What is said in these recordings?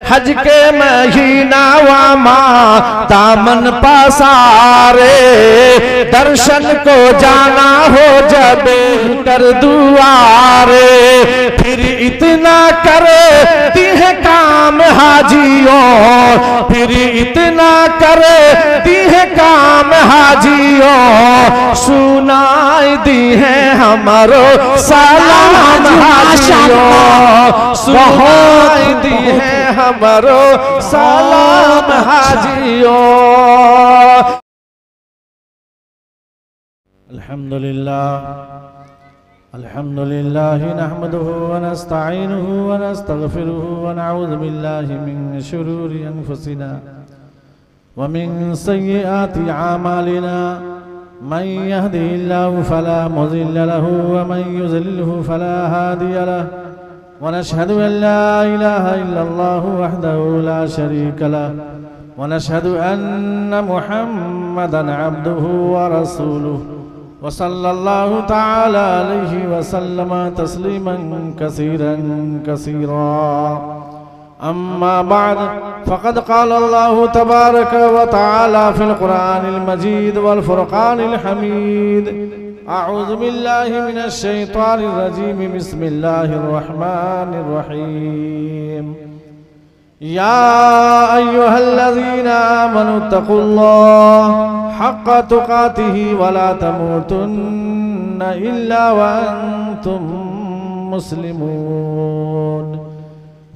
हज के महीना वामा दामन पसारे, दर्शन को जाना हो जब कर दुआरे, फिर इतना करती है काम हाजियों, फिर इतना करती है काम हाजियों, सुनाई दी है हमारो सलाम हाजियों, सुनाई दी है हमारो सलाम हाजियों। अल्हम्दुलिल्लाह नहमदुहु व नस्तईनुहु व नस्तगफिरुहु व नऊज़ु बिल्लाहि मिन शुरूरि अनफुसिना व मिन सय्यिआति आमालिना, मन यहदिहिल्लाहु फला मुज़िल्ल लहु व मन युज़लिल्हु फला हादिय लहु, व नशहदु अन ला इलाहा इल्लल्लाहु वहदहु ला शरीका लहु व नशहदु अन्न मुहम्मदन अब्दुहु व रसूलुहु व सल्लल्लाहु तआला अलैहि व सल्लम तस्लीमन कसीरन कसीरा। अम्मा बाद फ़क़द क़ाल अल्लाहु तबारक व तआला फ़िल क़ुरआनिल मजीद वल फ़ुरक़ानिल हमीद। अऊज़ु बिल्लाहि मिनश शैतानिर रजीम, बिस्मिल्लाहिर रहमानिर रहीम। या अय्युहल्लज़ीना आमनुत्तक़ुल्लाह हक़्क़ तुक़ातिही वला तमूतुन्न इल्ला व अंतुम मुस्लिमून।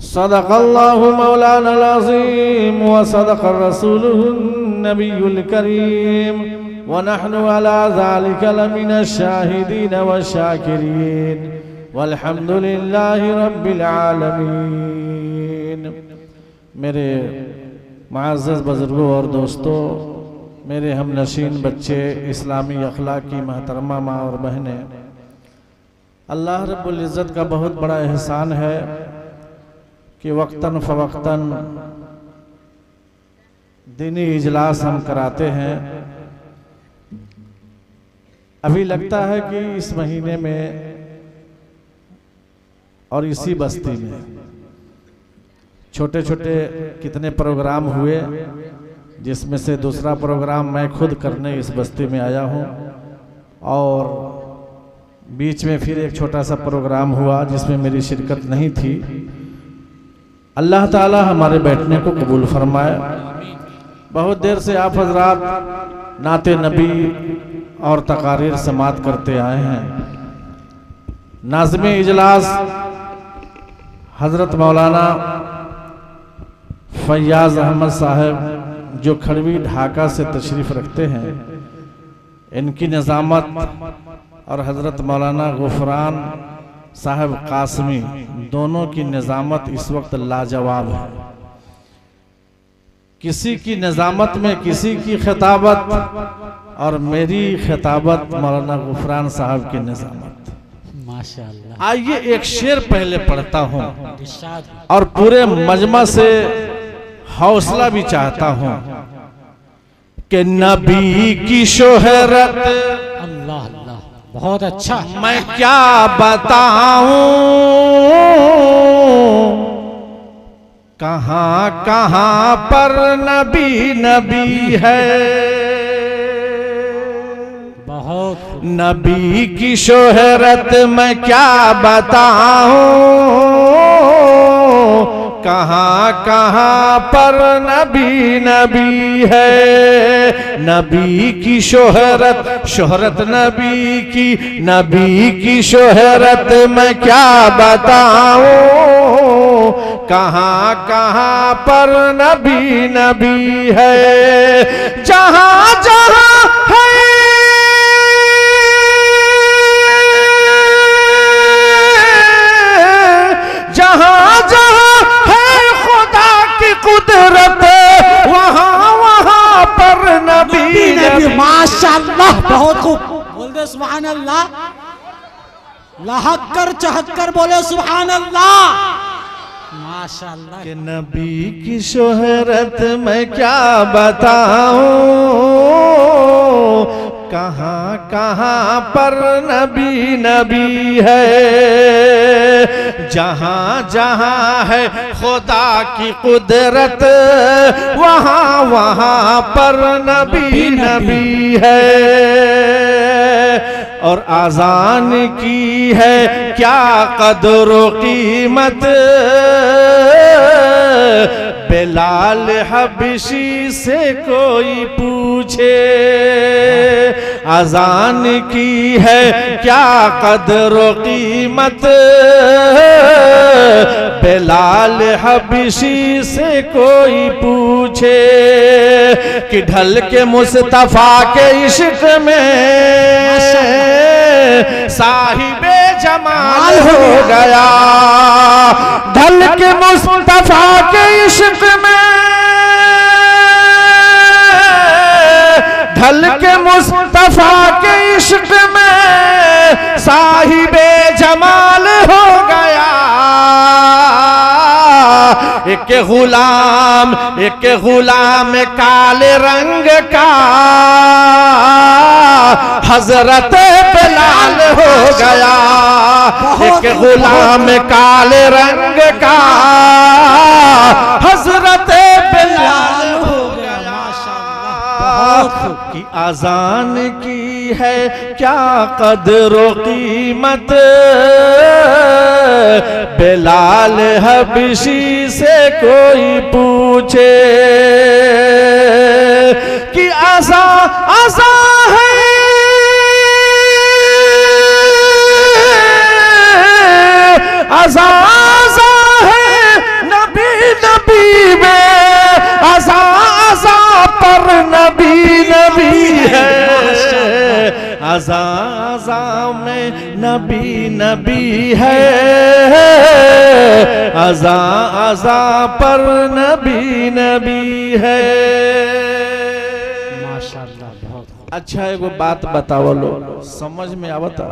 सदक़ल्लाहु मौलानल अज़ीम व सदक़ रसूलुहुन नबियुल करीम व नहनु अला ज़ालिका लमिनश शाहिदीन व शाकिरीन वल्हम्दुलिल्लाहि रब्बिल आलमीन। मेरे मुअज़्ज़ज़ बुज़ुर्गों और दोस्तों, मेरे हम नशीन बच्चे, इस्लामी अखलाक की महतरमा माँ और बहनें, अल्लाह रब्बुल इज़्ज़त का बहुत बड़ा एहसान है कि वक्तन फ़वक्तन दीनी इजलास हम कराते हैं। अभी लगता है कि इस महीने में और इसी बस्ती में छोटे छोटे कितने प्रोग्राम हुए, जिसमें से दूसरा प्रोग्राम मैं खुद करने इस बस्ती में आया हूँ, और बीच में फिर एक छोटा सा प्रोग्राम हुआ जिसमें मेरी शिरकत नहीं थी। अल्लाह ताला हमारे बैठने को कबूल फरमाए। बहुत देर से आप हजरात नाते नबी और तकारीर समात करते आए हैं। नाज़िम इजलास हज़रत मौलाना फैयाज़ अहमद साहब जो खड़वी ढाका से तशरीफ़ रखते हैं, इनकी निज़ामत और हज़रत मौलाना गुफरान साहब कासमी दोनों की निज़ामत इस वक्त लाजवाब है। किसी की निज़ामत में किसी की खिताबत और मेरी खिताबत मौलाना गुफरान साहब की निज़ामत। माशाअल्लाह। आइए एक शेर पहले पढ़ता हूँ और पूरे मजमा से हौसला भी चाहता हूँ कि नबी की शोहरत, अल्लाह अल्लाह, बहुत अच्छा। मैं क्या बताऊं, कहाँ कहाँ पर नबी नबी है। बहुत नबी की शोहरत मैं क्या बताऊं, कहाँ कहाँ पर नबी नबी है। नबी की शोहरत, शोहरत नबी की शोहरत मैं क्या बताऊं, कहाँ कहाँ पर नबी नबी है। जहाँ जहाँ है जहाँ जहाँ है खुदा की कुदरत, वहाँ वहाँ पर नबी नबी। माशाअल्लाह, बहुत खूब। बोल दे सुभान अल्लाह। लहक्कर चहक्कर बोले सुभान अल्लाह। माशाअल्लाह। कि नबी की शोहरत मैं क्या बताऊं, कहाँ कहाँ पर नबी नबी है, जहाँ जहाँ है खुदा की कुदरत वहाँ वहाँ पर नबी नबी है। और आजान की है क्या कदर कीमत, बिलाल हबशी से कोई पूछे। अजान की है क्या कदर कीमत, बिलाल हबशी से कोई पूछे। कि ढल के मुस्तफा के इश्क में साहिबे जमाल हो गया, ढल के मुस्तफा के इश्क में, ढल के मुस्तफा के इश्क में साहिबे जमाल हो गया। एक गुलाम काले रंग का हजरत बिलाल हो गया। एक गुलाम काले रंग का हजरत बिलाल हो गया। कि आजान की है क्या कदर कीमत, बिलाल हबशी से कोई पूछे। कि आजा आजा है आजा आजा है नबी नबी में, आजा आजा पर नबी नबी है। आजा आजा में नबी नबी है, आजा आजा पर नबी नबी है। माशाअल्लाह बहुत अच्छा एगो बात बताओ लो, समझ में आवता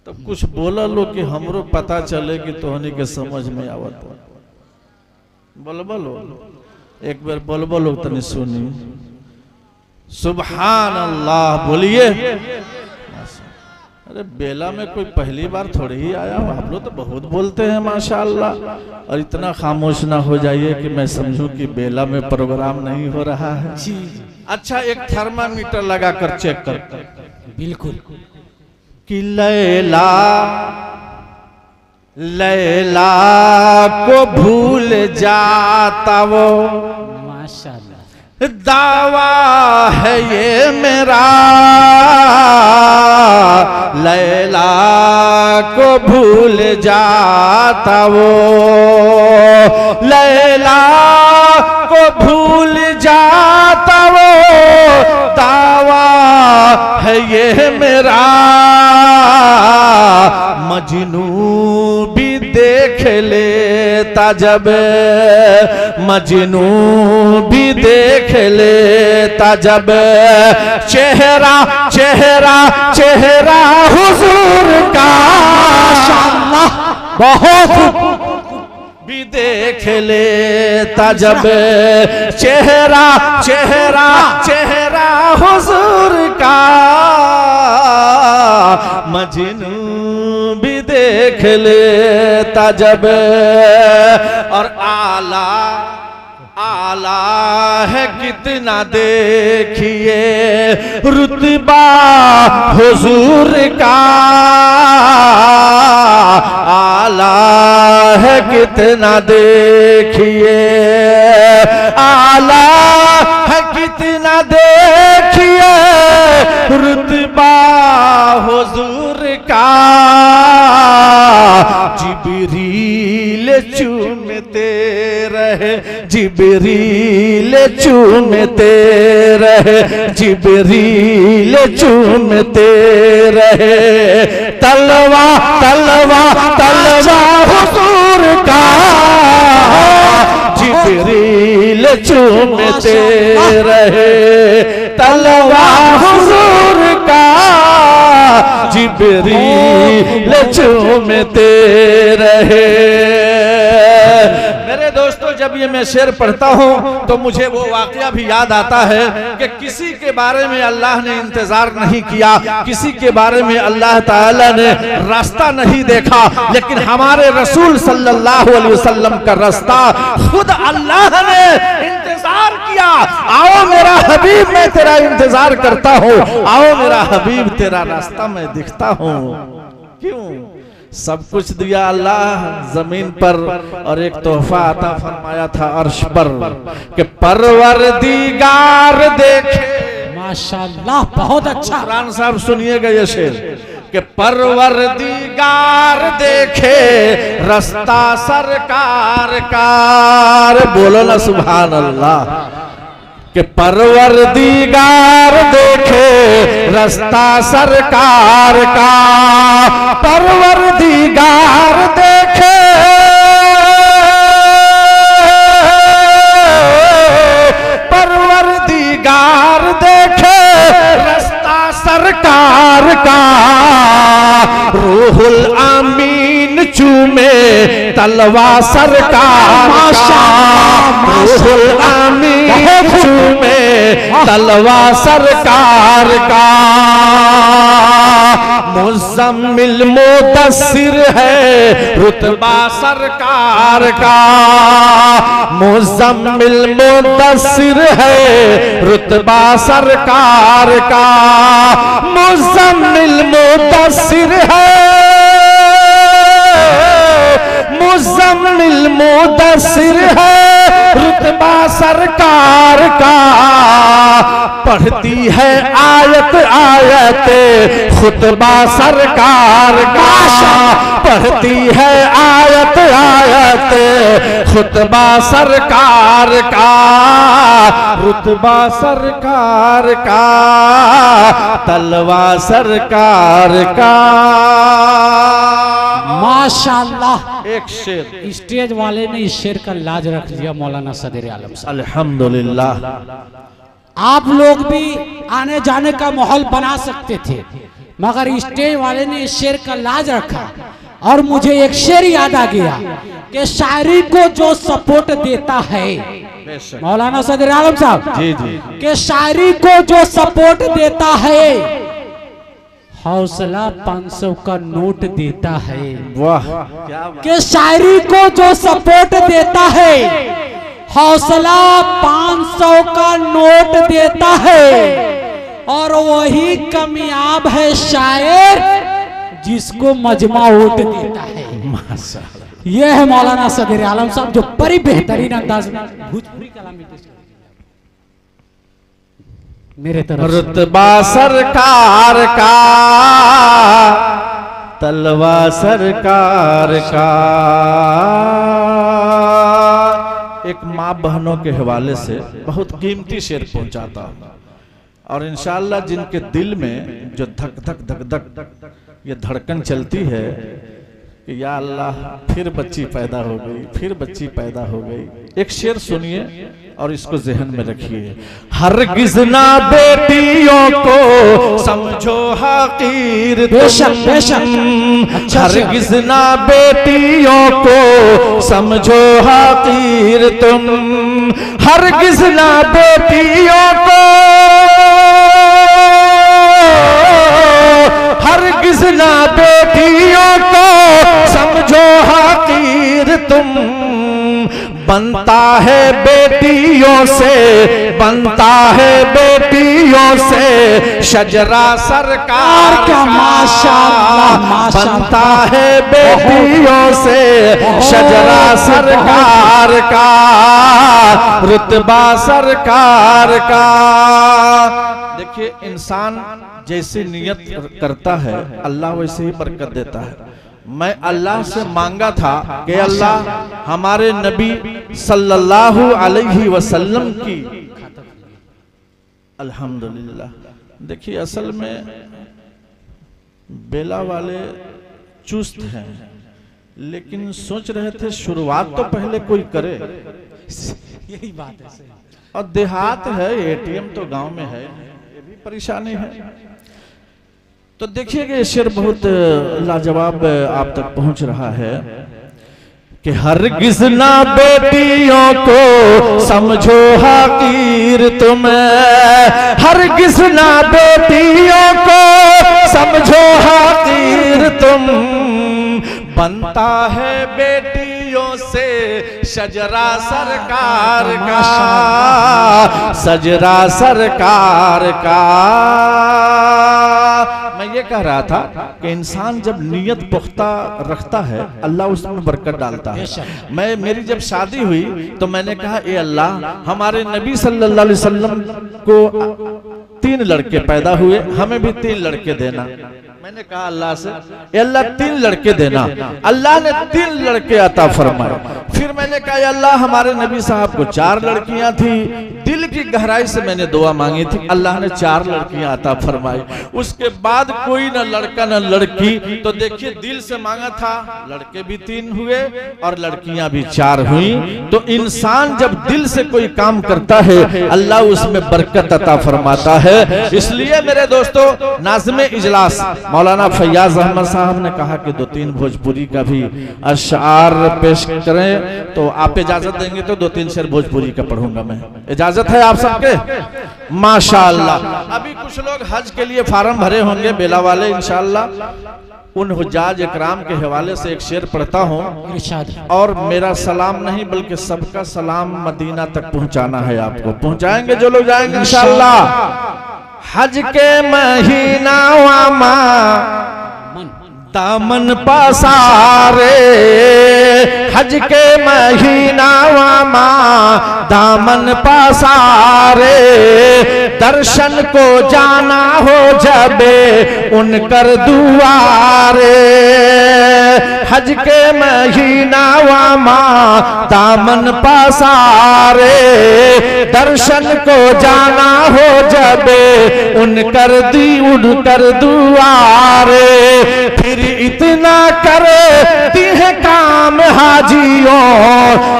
तो कुछ बोला लो कि हमरो पता चले कि तोहनी के समझ में आवता। बोलो एक बार बोलो तनी सुनी। सुभान अल्लाह बोलिए। अरे बेला में कोई पहली बार थोड़ी ही आया, हम लोग तो बहुत बोलते हैं माशाअल्लाह। और इतना खामोश ना हो जाइए कि मैं समझूं कि बेला में प्रोग्राम नहीं हो रहा है। अच्छा एक थर्मामीटर लगा कर चेक करते। बिल्कुल। कि लैला लैला को भूल जाता वो, माशाअल्लाह दावा है ये मेरा। लैला को भूल जाता वो, लैला को भूल जाता वो, दावा है ये मेरा। मजनू भी देख लेता जब, मजनू भी देख लेता जब, चेहरा चेहरा चेहरा हुजूर का बहुत भी देख लेता जब, चेहरा चेहरा चेहरा हुजूर का। मजनू भी देख लेता जब। और आला आला है कितना देखिए रुतबा हुजूर का। आला है कितना देखिए, आला है कितना देखिए रुतबा हुजूर का। जिब्रील चूमते रहे, जिब्रील चूमते रहे, जिब्रील चूमते रहे। तलवा तलवा तलवा हुजूर का, जिब्रील चूमते रहे। तलवा हुजूर का, जिब्रील चूमते रहे। मेरे दोस्तों, जब ये मैं शेर पढ़ता हूँ तो मुझे वो वाकया भी याद आता है कि किसी के बारे में अल्लाह ने इंतजार नहीं किया, किसी के बारे में अल्लाह ताला ने रास्ता नहीं देखा, लेकिन हमारे रसूल सल्लल्लाहु अलैहि वसल्लम का रास्ता खुद अल्लाह ने इंतजार किया। आओ मेरा हबीब, मैं तेरा इंतजार करता हूँ, आओ मेरा हबीब, तेरा रास्ता मैं दिखता हूँ। क्यों? सब कुछ दिया अल्लाह जमीन पर, और एक तोहफा अता फरमाया था अर्श पर कि परवरदिगार देखे। माशाल्लाह, बहुत अच्छा। कुरान साहब सुनिएगा ये शेर कि परवरदिगार देखे रास्ता सरकार कार। बोलो ना सुभान अल्लाह। कि परवरदिगार देखे रास्ता सरकार का, परवरदिगार देखे, परवरदिगार देखे रास्ता सरकार का, रूहुल आमीन चूमे तलवा सरकार का, रूहुल आमीन चूमे तलवा सरकार का। मुज़म्मिल मुदस्सिर है रुतबा सरकार का, मुज़म्मिल मुदस्सिर है रुतबा सरकार का, मुज़म्मिल मुदस्सिर है, मुज़म्मिल मुदस्सिर है रुतबा सरकार का। पढ़ती है आयत आयत खुतबा सरकार का, पढ़ती है आयत आयत खुतबा सरकार का, रुतबा सरकार का, तलवा सरकार का। माशाल्लाह, एक शेर स्टेज वाले ने इस शेर का लाज रख दिया मौलाना सदर आलम साहब। अल्हम्दुलिल्लाह। आप लोग भी आने जाने का माहौल बना सकते थे, मगर स्टेज वाले ने इस शेर का लाज रखा। और मुझे एक शेर याद आ गया कि शायरी को जो सपोर्ट देता है, मौलाना सदर आलम साहब जी जी, कि शायरी को जो सपोर्ट देता है, हौसला 500 का नोट देता है। वाह, कि शायरी को जो सपोर्ट देता है, हौसला 500 का नोट देता है, और वही कामयाब है शायर जिसको मजमा वोट देता है। माशाअल्लाह, यह है मौलाना सदर आलम साहब जो बड़ी बेहतरीन अंदाज में भोजपुरी कलामी मेरे तरफ रुतबा सरकार का, तलवा सरकार का। एक माँ बहनों के हवाले से बहुत कीमती शेर पहुंचाता हूं, और इंशाअल्लाह जिनके दिल में जो धक धक धक धक ये धड़कन चलती है कि या अल्लाह फिर बच्ची पैदा हो गई, फिर बच्ची पैदा हो गई। एक शेर सुनिए और इसको ज़हन में रखिए। हरगिज़ ना बेटियों को समझो हकीर, बेशक बेशक, हरगिज़ ना बेटियों को समझो हकीर तुम, हरगिज़ ना बेटियों को, हरगिज़ ना बेटियों को समझो हकीर तुम। बनता है बेटियों से, बनता है बेटियों से शजरा सरकार का। माशाअल्लाह, बनता है बेटियों से शजरा सरकार का, रुतबा सरकार का। देखिए, इंसान जैसी नियत करता है अल्लाह वैसे ही बरकत देता है। मैं अल्लाह से मांगा था कि अल्लाह हमारे नबी सल्लल्लाहु अलैहि वसल्लम की, अल्हम्दुलिल्लाह। देखिए, असल में बेला वाले चुस्त हैं, लेकिन सोच रहे थे शुरुआत तो पहले कोई करे। यही बात है। और देहात है, एटीएम तो गांव में है, ये भी परेशानी है। तो देखिए कि शेर बहुत लाजवाब आप तक पहुंच रहा है कि हरगिज़ ना बेटियों को समझो हकीर तुम, हरगिज़ ना बेटियों को समझो हकीर तुम, बनता है बेटियों से शजरा सरकार का, शजरा सरकार का। मैं ये कह रहा था कि इंसान जब नियत पुख्ता रखता है अल्लाह उसमें बरकत डालता है। मेरी जब शादी हुई तो मैंने कहा ए अल्लाह, हमारे नबी सल्लल्लाहु अलैहि वसल्लम को 3 लड़के पैदा हुए, हमें भी 3 लड़के देना। मैंने कहा अल्लाह से, ए अल्लाह 3 लड़के देना। अल्लाह ने 3 लड़के अता फरमाए। फिर मैंने कहा अल्लाह, हमारे नबी साहब को 4 लड़कियां थी, दिल की गहराई से मैंने दुआ मांगी थी, अल्लाह ने 4 लड़कियां अता फरमाई। उसके बाद कोई ना लड़का ना लड़की, तो देखिए दिल से मांगा था, लड़के भी 3 हुए और लड़कियां भी 4 हुई। तो इंसान जब दिल से कोई काम करता है अल्लाह उसमें बरकत अता फरमाता है। इसलिए मेरे दोस्तों, नाज़िम इजलास मौलाना फैयाज अहमद साहब ने कहा कि 2-3 भोजपुरी का भी अशआर पेश करें, तो आप इजाजत देंगे तो 2-3 शेर भोजपुरी का पढ़ूंगा मैं। इजाजत है आप सबके? माशाअल्लाह। अभी कुछ लोग हज के लिए फार्म भरे होंगे, बेला वाले, इंशाअल्लाह उन हुज्जाज इकराम के हवाले से एक शेर पढ़ता हूँ। और मेरा सलाम नहीं बल्कि सबका सलाम मदीना तक पहुँचाना है, आपको पहुँचाएंगे जो लोग जाएंगे इंशाअल्लाह। हज के महीना वामा दामन पसारे, हज के महीना वामा दामन पसारे, दर्शन को जाना हो जबे उनकर दुआरे। हज के महीना वामा दामन पसारे, दर्शन को जाना हो जबे उनकर दुआरे। फिर इतना करती है काम हाजियों,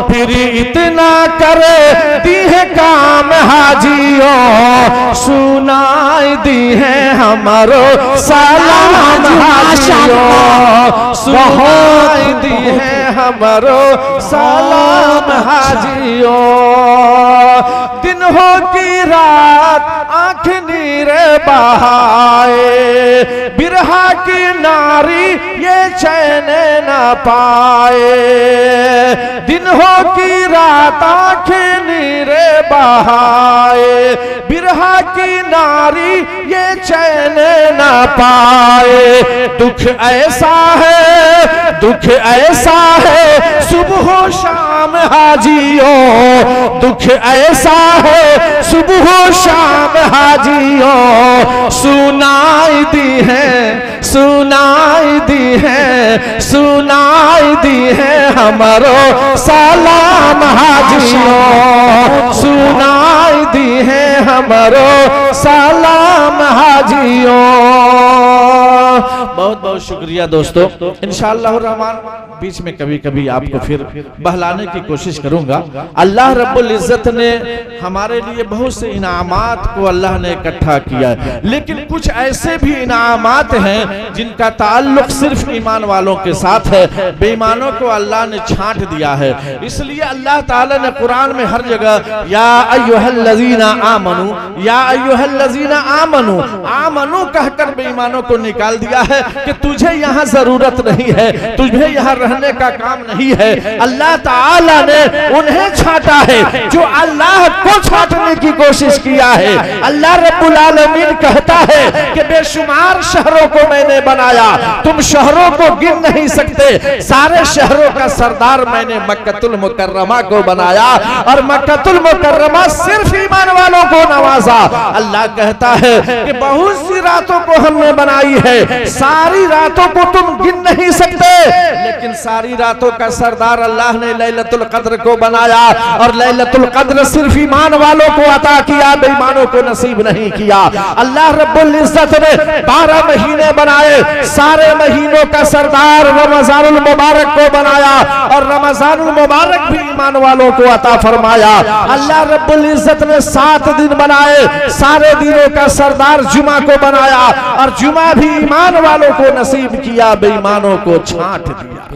फिर इतना करती है काम हाजियों, सुनाई दी है हमारो सलाम हाजियों, सुनाई दी है हमारो सलाम हाजियों। दिन हो की रात आँख नीर बहाए, बिरहा की नारी ये चैन न पाए। दिन हो की रात आँख नीर बहाए, बिरहा की नारी ये चैन न पाए। दुख ऐसा है, दुख ऐसा है सुबह शाम हाजियों, दुख ऐसा है सुबह शाम हाजियों, सुनाई दी है, सुनाई दी है, सुनाई दी है हमारो सलाम हाजियों, सुनाई दी है हमारो सलाम हाजियों। बहुत बहुत शुक्रिया दोस्तों। इंशाअल्लाह रहमान बीच में कभी कभी आपको फिर बहलाने की कोशिश करूंगा। अल्लाह रब्बुल इज्जत ने हमारे लिए बहुत से इनामात को अल्लाह ने इकट्ठा किया है, लेकिन कुछ ऐसे भी इनामात हैं जिनका ताल्लुक सिर्फ ईमान वालों के साथ है, बेईमानों को अल्लाह ने छांट दिया है। इसलिए अल्लाह ताला ने कुरान में हर जगह या अय्युहल्लज़ीना आमनू, या अय्युहल्लज़ीना आमनू, आमनू कहकर बेईमानों को निकाल दिया है कि तुझे यहाँ जरूरत नहीं है, तुझे यहाँ रहने का काम नहीं है। अल्लाह ताला ने उन्हें छांटा है जो अल्लाह को छांटने की कोशिश किया है। अल्लाह रब्बुल आलमीन कहता है कि बेशुमार शहरों को मैंने बनाया, तुम शहरों को गिन नहीं सकते, सारे शहरों का सरदार मैंने मक्कतुल मुकर्रमा को बनाया और मक्कतुल मुकर्रमा सिर्फ ईमान वालों को नवाजा। अल्लाह कहता है कि बहुत सी रातों को हमने बनाई है, सारी रातों को तुम गिन नहीं सकते, लेकिन सारी रातों का सरदार अल्लाह ने लैलतुल कद्र को बनाया और लैलतुल कद्र सिर्फ ईमान वालों को अता किया, बेईमानों को नसीब नहीं किया। अल्लाह रब्बुल इज्जत ने 12 महीने बनाए, सारे महीनों का सरदार रमजानुल मुबारक को बनाया और रमजानुल मुबारक भी ईमान वालों को अता फरमाया। अल्लाह रब्बुल इज्जत ने 7 दिन बनाए, सारे दिनों का सरदार जुमा को बनाया और जुमा भी ईमान वालों को नसीब किया, बेईमानों को छांट दिया।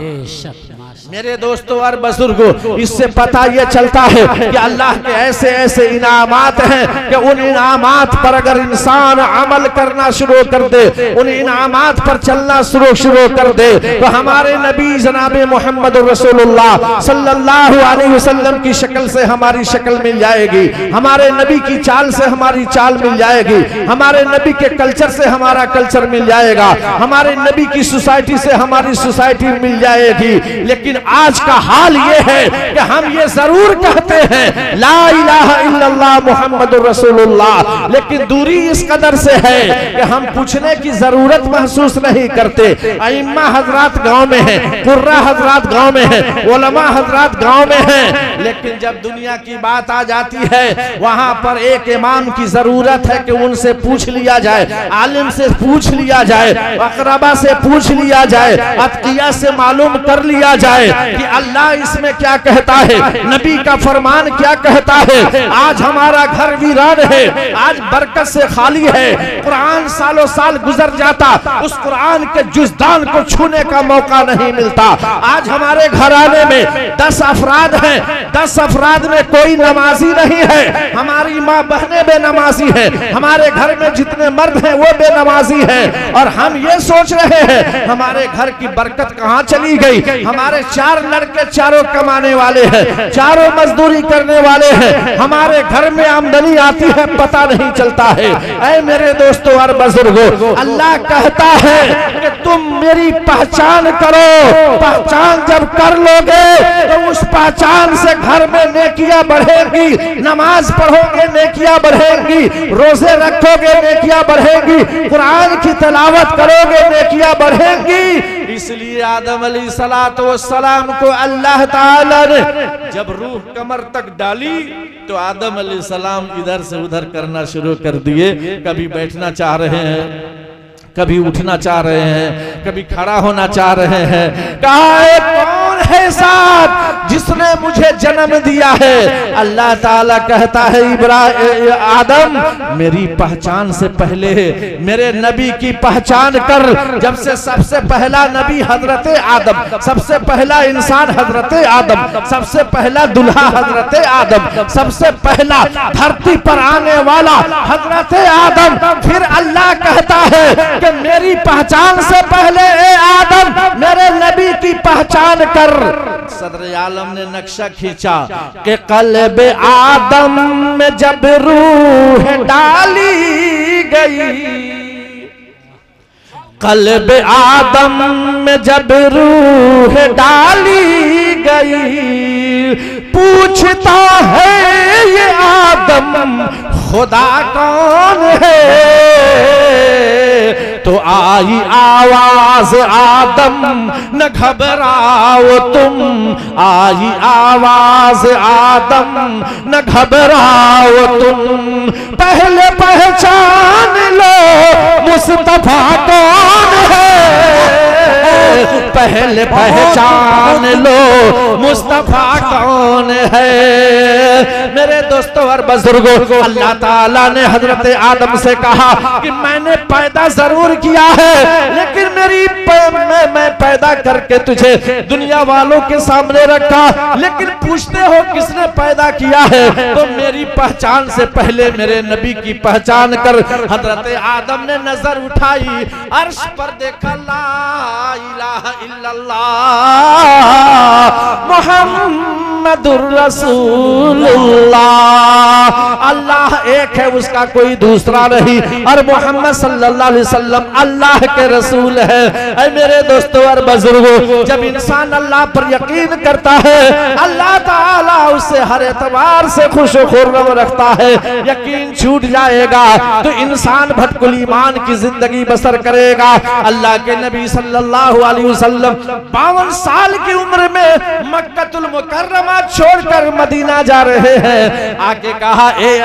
मेरे दोस्तों और बुजुर्गों, इससे पता ये चलता है कि अल्लाह के ऐसे ऐसे इनामात हैं कि उन इनामात पर अगर इंसान अमल करना शुरू कर दे, उन इनामात पर चलना शुरू कर दे, तो हमारे नबी जनाब मोहम्मद रसूलुल्लाह सल्लल्लाहु अलैहि वसल्लम की शक्ल से हमारी शक्ल मिल जाएगी, हमारे नबी की चाल से हमारी चाल मिल जाएगी, हमारे नबी के कल्चर से हमारा कल्चर मिल जाएगा, हमारे नबी की सोसाइटी से हमारी सोसाइटी मिल जाएगी। लेकिन आज का हाल ये है कि हम ये जरूर कहते हैं ला इलाहा इल्लल्लाह मुहम्मदुर रसूलुल्लाह, लेकिन दूरी इस कदर से है कि हम पूछने की जरूरत महसूस नहीं करते। अइम्मा हजरात गांव में हैं, कुर्रा हजरात गांव में हैं, उलमा हजरात गांव में हैं, लेकिन जब दुनिया की बात आ जाती है वहां पर एक इमाम की जरूरत है कि उनसे पूछ लिया जाए, आलिम से पूछ लिया जाए, अकरबा से पूछ लिया जाए, अतकिया से मालूम कर लिया जाए कि अल्लाह इसमें क्या कहता है, नबी का फरमान क्या कहता है। आज हमारा घर वीरान है, आज बरकत से खाली है, कुरान सालों साल गुजर जाता, उस कुरान के जुज़दान को छूने का मौका नहीं मिलता। आज हमारे घराने में 10 अफराद हैं, 10 अफराद में कोई नमाजी नहीं है, हमारी माँ बहनें बेनमाजी हैं, हमारे घर में जितने मर्द हैं वो बेनमाजी हैं, और हम ये सोच रहे हैं हमारे घर की बरकत कहाँ चली गई। हमारे 4 लड़के चारों कमाने वाले हैं, चारों मजदूरी करने वाले हैं, हमारे घर में आमदनी आती है पता नहीं चलता है। ऐ मेरे दोस्तों और बुजुर्गों, अल्लाह कहता है कि तुम मेरी पहचान करो, पहचान जब कर लोगे तो उस पहचान से घर में नेकियां बढ़ेंगी, नमाज पढ़ोगे नेकियां बढ़ेंगी, रोजे रखोगे नेकियां बढ़ेंगी, कुरान की तिलावत करोगे नेकियां बढ़ेंगी। इसलिए आदम अलैहिस्सलाम को अल्लाह ताला ने जब रूह कमर तक डाली तो आदम अलैहिस्सलाम इधर से उधर करना शुरू कर दिए। कभी बैठना चाह रहे हैं, कभी उठना चाह रहे हैं, कभी खड़ा होना चाह रहे हैं। कहा कौन है साहब जिसने मुझे जन्म दिया है। अल्लाह ताला कहता है आदम मेरी पहचान से पहले मेरे नबी की पहचान कर। जब से सबसे पहला नबी हजरत आदम, सबसे पहला इंसान हजरत आदम, सबसे पहला दुल्हा हजरत आदम, सबसे पहला धरती पर आने वाला हजरत आदम। फिर अल्लाह कहता है कि मेरी पहचान से पहले ए आदम मेरे नबी की पहचान कर। सदर आलम ने नक्शा खींचा कि कल्ब आदम में जब रूह डाली गई, कल्ब आदम में जब रूह डाली गई, पूछता है ये आदम खुदा कौन है। तो आई आवाज आदम न घबराओ तुम, आई आवाज आदम न घबराओ तुम, पहले पहचान लो मुस्तफा कौन है, पहले पहचान लो मुस्तफा कौन है। मेरे दोस्तों और बुजुर्गों, अल्लाह ताला ने हजरत आदम से कहा कि मैंने पैदा जरूर किया है, लेकिन मैं पैदा करके तुझे दुनिया वालों के सामने रखा, लेकिन पूछते हो किसने पैदा किया है, तो मेरी पहचान से पहले मेरे नबी की पहचान कर। हजरत आदम ने नजर उठाई, अर्श पर देखा ला इलाहा इल्लल्लाह मुहम्मदुर रसूलुल्लाह। अल्लाह एक है, उसका कोई दूसरा नहीं, और मोहम्मद सल्लल्लाहु अलैहि वसल्लम अल्लाह के रसूल है। ऐ मेरे दोस्तों और बुजुर्गों, जब इंसान अल्लाह पर यकीन करता है अल्लाह ताला उसे हर एतबार से खुश खुर्रम रखता है। यकीन छूट जाएगा तो इंसान भटकुल ईमान की जिंदगी बसर करेगा। अल्लाह के नबी सल्लल्लाहु अलैहि वसल्लम 52 साल की उम्र में मक्कतुल मुकर्रमा छोड़कर मदीना जा रहे हैं। आके कहा ए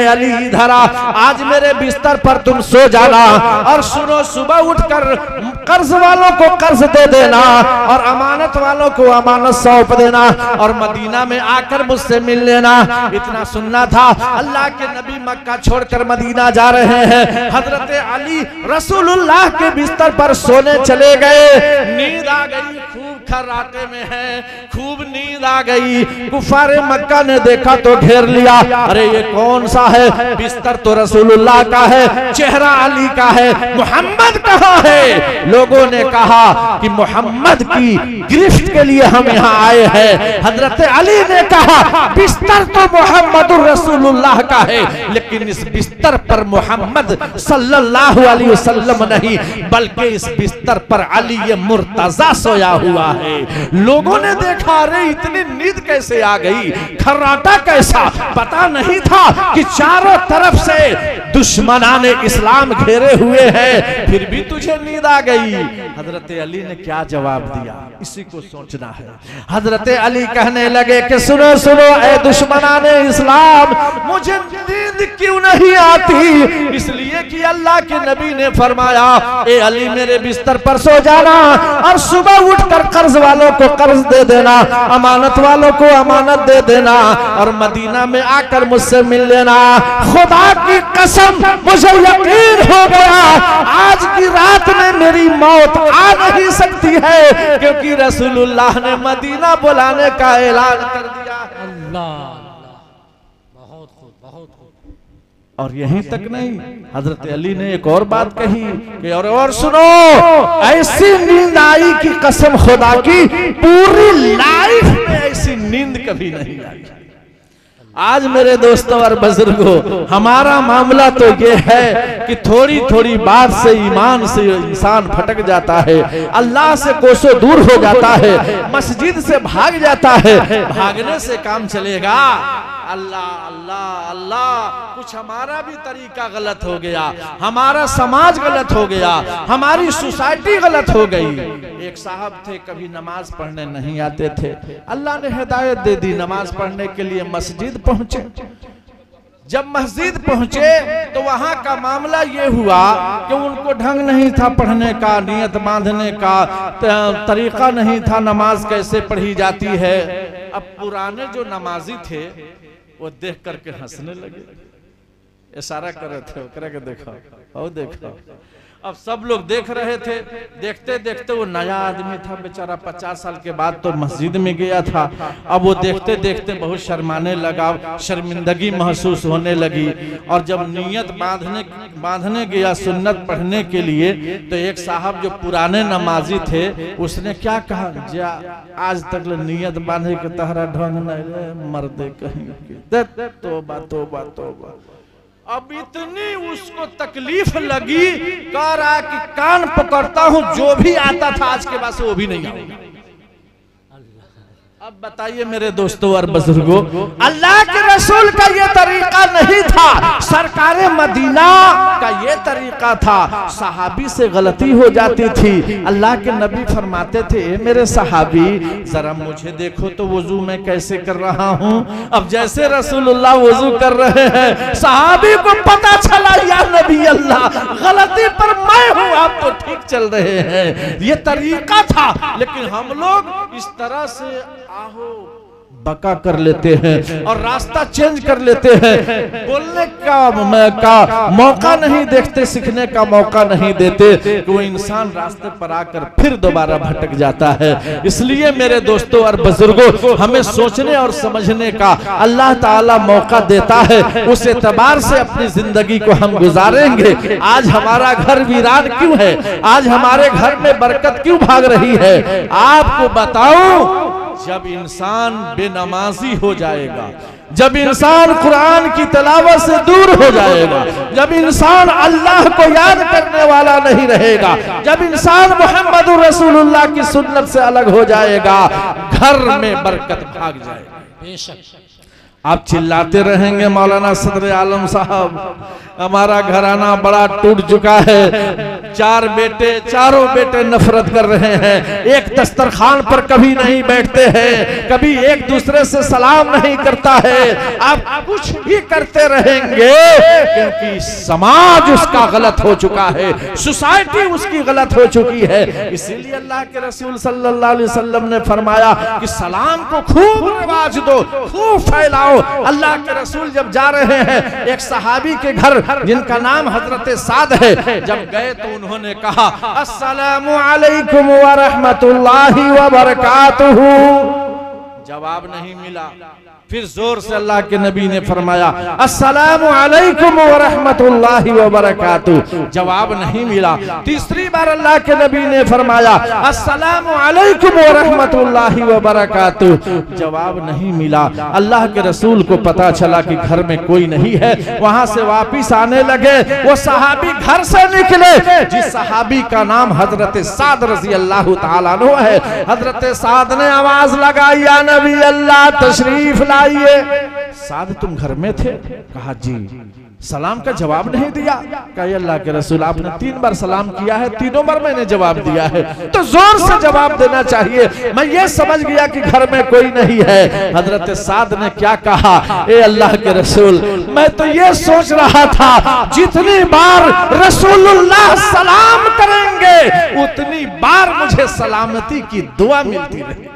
अली इधर आ, आज मेरे बिस्तर पर तुम सो जाना, और सुनो सुबह उठकर कर्ज वालों को कर्ज दे देना और अमानत वालों को अमानत सौंप देना, और मदीना में आकर मुझसे मिल लेना। इतना सुनना था। अल्लाह के नबी मक्का छोड़कर मदीना जा रहे हैं। हजरत अली रसूलुल्लाह के बिस्तर पर सोने चले गए। नींद आ गई, खूब खर्राटे में है, खूब नींद आ गई। कुफारे मक्का ने देखा तो घेर लिया, अरे ये कौन सा है? बिस्तर तो रसूलुल्लाह का है, चेहरा अली का है, मोहम्मद कहाँ है? लोगों ने कहा कि मोहम्मद की गिरफ्त के लिए हम यहाँ आए हैं। हजरत अली ने कहा बिस्तर तो मोहम्मद रसूलुल्लाह का है, लेकिन इस बिस्तर पर मोहम्मद सल्लल्लाहु अलैहि वसल्लम नहीं, बल्कि इस बिस्तर पर अली ये मुर्तजा सोया हुआ है। लोगों ने देखा, अरे इतनी नींद कैसे आ गई, खर्राटा कैसा? पता नहीं था कि चारों तरफ से दुश्मनाने इस्लाम घेरे हुए हैं, फिर भी तुझे नींद आ गई। हजरत अली ने क्या जवाब दिया, इसी को सोचना है। हजरत अली कहने लगे कि सुनो सुनो ए दुश्मनाने इस्लाम, मुझे नींद क्यों नहीं आती? इसलिए कि अल्लाह के नबी ने फरमाया, ए अली मेरे बिस्तर पर सो जाना और सुबह उठकर कर्ज वालों को कर्ज दे देना, अमानत वालों को अमानत दे देना और मदीना में आकर मुझसे मिल लेना। खुदा की कसम मुझे यकीन हो गया आज की रात में मेरी मौत आ नहीं सकती है, क्योंकि रसूलुल्लाह ने मदीना बुलाने का ऐलान कर दिया। अल्लाह, बहुत खूब, बहुत खूब। और यहीं तक नहीं, हजरत अली ने एक और बात कही कि और सुनो, ऐसी नींद आई कि कसम खुदा की पूरी लाइफ में ऐसी नींद कभी नहीं आई। आज मेरे दोस्तों और बुजुर्गों, हमारा मामला तो ये है कि थोड़ी थोड़ी बात से ईमान से इंसान भटक जाता है, अल्लाह से कोसों दूर हो जाता है, मस्जिद से भाग जाता है। भागने से काम चलेगा? अल्लाह अल्लाह अल्लाह, कुछ हमारा भी तरीका गलत हो गया, हमारा समाज गलत हो गया, हमारी सोसाइटी गलत हो गई। एक साहब थे, कभी नमाज पढ़ने नहीं आते थे, अल्लाह ने हिदायत दे दी, नमाज पढ़ने के लिए मस्जिद पहुंचे। जब मस्जिद पहुंचे तो वहां का मामला ये हुआ कि उनको ढंग नहीं था पढ़ने का, नियत बांधने का तरीका नहीं था, नमाज कैसे पढ़ी जाती है। अब पुराने जो नमाजी थे वो देख करके हंसने लगे, इशारा कर रहे थे, करके देखो और देखो। अब सब लोग देख रहे थे, देखते देखते वो नया आदमी था बेचारा, 50 साल के बाद तो मस्जिद में गया था। अब वो देखते देखते बहुत शर्माने लगा, शर्मिंदगी महसूस होने लगी। और जब नियत बांधने गया सुन्नत पढ़ने के लिए, तो एक साहब जो पुराने नमाजी थे उसने क्या कहा, जा आज तक नियत बांधे के तहरा ढंग नहीं, मर्दे कहीं तोबा तोबा तोबा। अब इतनी उसको तकलीफ लगी, कह रहा कि कान पकड़ता हूं, जो भी आता था आज के बाद से वो भी नहीं आएगा। अब बताइए मेरे दोस्तों और बुजुर्गों, अल्लाह के रसूल का ये तरीका नहीं था, सरकार मदीना का ये तरीका था। सहाबी से गलती हो जाती थी, अल्लाह के नबी फरमाते थे, मेरे सहाबी जरा मुझे देखो तो वुजू मैं कैसे कर रहा हूँ। अब जैसे रसूलुल्लाह वुजू कर रहे हैं, सहाबी को पता चला या नबी अल्लाह गलती पर मैं हूँ, आप तो ठीक चल रहे हैं। ये तरीका था, लेकिन हम लोग इस तरह से आहो बका कर लेते हैं और रास्ता चेंज कर लेते हैं, बोलने का मौका नहीं देखते, सीखने का मौका नहीं देते, कि वो इंसान रास्ते पर आकर फिर दोबारा भटक जाता है। इसलिए मेरे दोस्तों और बुजुर्गों, हमें सोचने और समझने का अल्लाह ताला मौका देता है, उस एतबार से अपनी जिंदगी को हम गुजारेंगे। आज हमारा घर वीरान क्यों है, आज हमारे घर में बरकत क्यों भाग रही है? आपको बताऊं, जब इंसान बेनमाजी हो जाएगा, जब इंसान कुरान की तिलावत से दूर हो जाएगा, जब इंसान अल्लाह को याद करने वाला नहीं रहेगा, जब इंसान मोहम्मद रसूलुल्लाह की सुन्नत से अलग हो जाएगा, घर में बरकत भाग जाएगी। बेशक आप चिल्लाते रहेंगे मौलाना सदर आलम साहब, हमारा घराना बड़ा टूट चुका है, चार बेटे, चारों बेटे नफरत कर रहे हैं, एक दस्तरखान पर कभी नहीं बैठते हैं, कभी एक दूसरे से सलाम नहीं करता है। आप कुछ भी करते रहेंगे, क्योंकि समाज उसका गलत हो चुका है, सोसाइटी उसकी गलत हो चुकी है। इसीलिए अल्लाह के रसूल सल्लल्लाहु अलैहि वसल्लम ने फरमाया कि सलाम को खूब रिवाज दो, खूब फैलाओ। अल्लाह के रसूल जब जा रहे हैं एक सहाबी के घर, जिनका नाम हजरत साद है, जब गए तो उन्होंने कहा अस्सलामु अलैकुम व रहमतुल्लाहि व बरकातुहू। जवाब नहीं मिला। फिर जोर से अल्लाह के नबी ने फरमाया अस्सलामु अलैकुम व रहमतुल्लाहि व बरकातुहू। जवाब नहीं मिला। तीसरी बार अल्लाह के नबी ने फरमाया अस्सलामु अलैकुम व रहमतुल्लाहि व बरकातुहू। जवाब नहीं मिला। अल्लाह के रसूल को पता चला कि घर में कोई नहीं है। वहां से वापिस आने लगे। वो सहाबी घर से निकले जिस सहाबी का नाम हजरत साद रजी अल्लाह ताला अन्हु है। हजरत साद ने आवाज लगाई या नबी अल्लाह तशरीफ लाइए। साद तुम घर में थे? कहा जी। सलाम का जवाब नहीं दिया? कहा अल्लाह के रसूल आपने 3 बार सलाम किया है, तीनों बार मैंने जवाब दिया है, तो जोर से जवाब देना चाहिए। मैं ये समझ गया कि घर में कोई नहीं है। हजरत साद ने क्या कहा, ए अल्लाह के रसूल मैं तो ये सोच रहा था जितनी बार रसूलुल्लाह सलाम करेंगे उतनी बार मुझे सलामती की दुआ मिलती रही।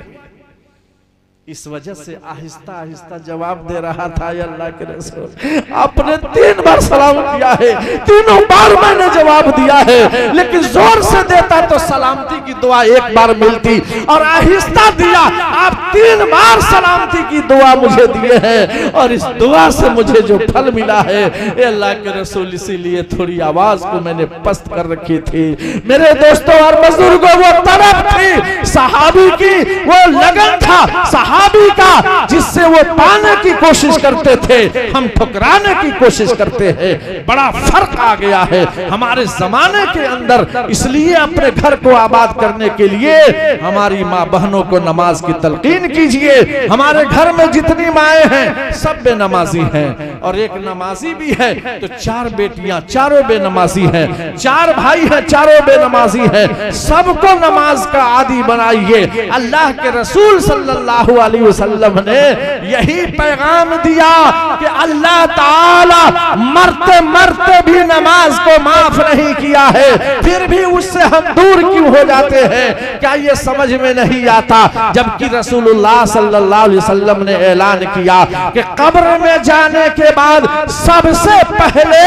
इस वजह से आहिस्ता आहिस्ता जवाब दे रहा था अल्लाह के रसूल आपने 3 बार सलाम किया है, तीनों बार मैंने जवाब दिया है, लेकिन जोर से देता तो सलामती की दुआ 1 बार मिलती, और आहिस्ता दिया आप 3 बार सलामती की दुआ मुझे दिए हैं, और इस दुआ से मुझे जो फल मिला है अल्लाह के रसूल इसीलिए थोड़ी आवाज को मैंने पस्त कर रखी थी। मेरे दोस्तों और बुजुर्गों वो तड़प थी सहाबी की, वो लगन था सहाबी का जिससे वो पाने की कोशिश करते थे, हम ठुकराने की कोशिश करते हैं। बड़ा फर्क आ गया है हमारे जमाने के अंदर। इसलिए अपने घर को आबाद करने के लिए हमारी माँ बहनों को नमाज की तलकीन कीजिए। हमारे घर में जितनी माएँ हैं सब बेनमाजी हैं, और एक नमाजी भी है तो 4 बेटियां चारों बेनमाजी हैं, 4 भाई हैं चारों बेनमाजी हैं। सबको नमाज का आदी बनाइए। अल्लाह के रसूल सल्लल्लाहु अलैहि वसल्लम ने यही पैगाम दिया कि अल्लाह ताला मरते मरते भी नमाज को माफ नहीं किया है, फिर भी उससे हम दूर क्यों हो जाते हैं? क्या ये समझ में नहीं आता? जबकि रसूलुल्लाह सल्लल्लाहु अलैहि वसल्लम ने ऐलान किया कि कब्र में जाने के बाद सबसे पहले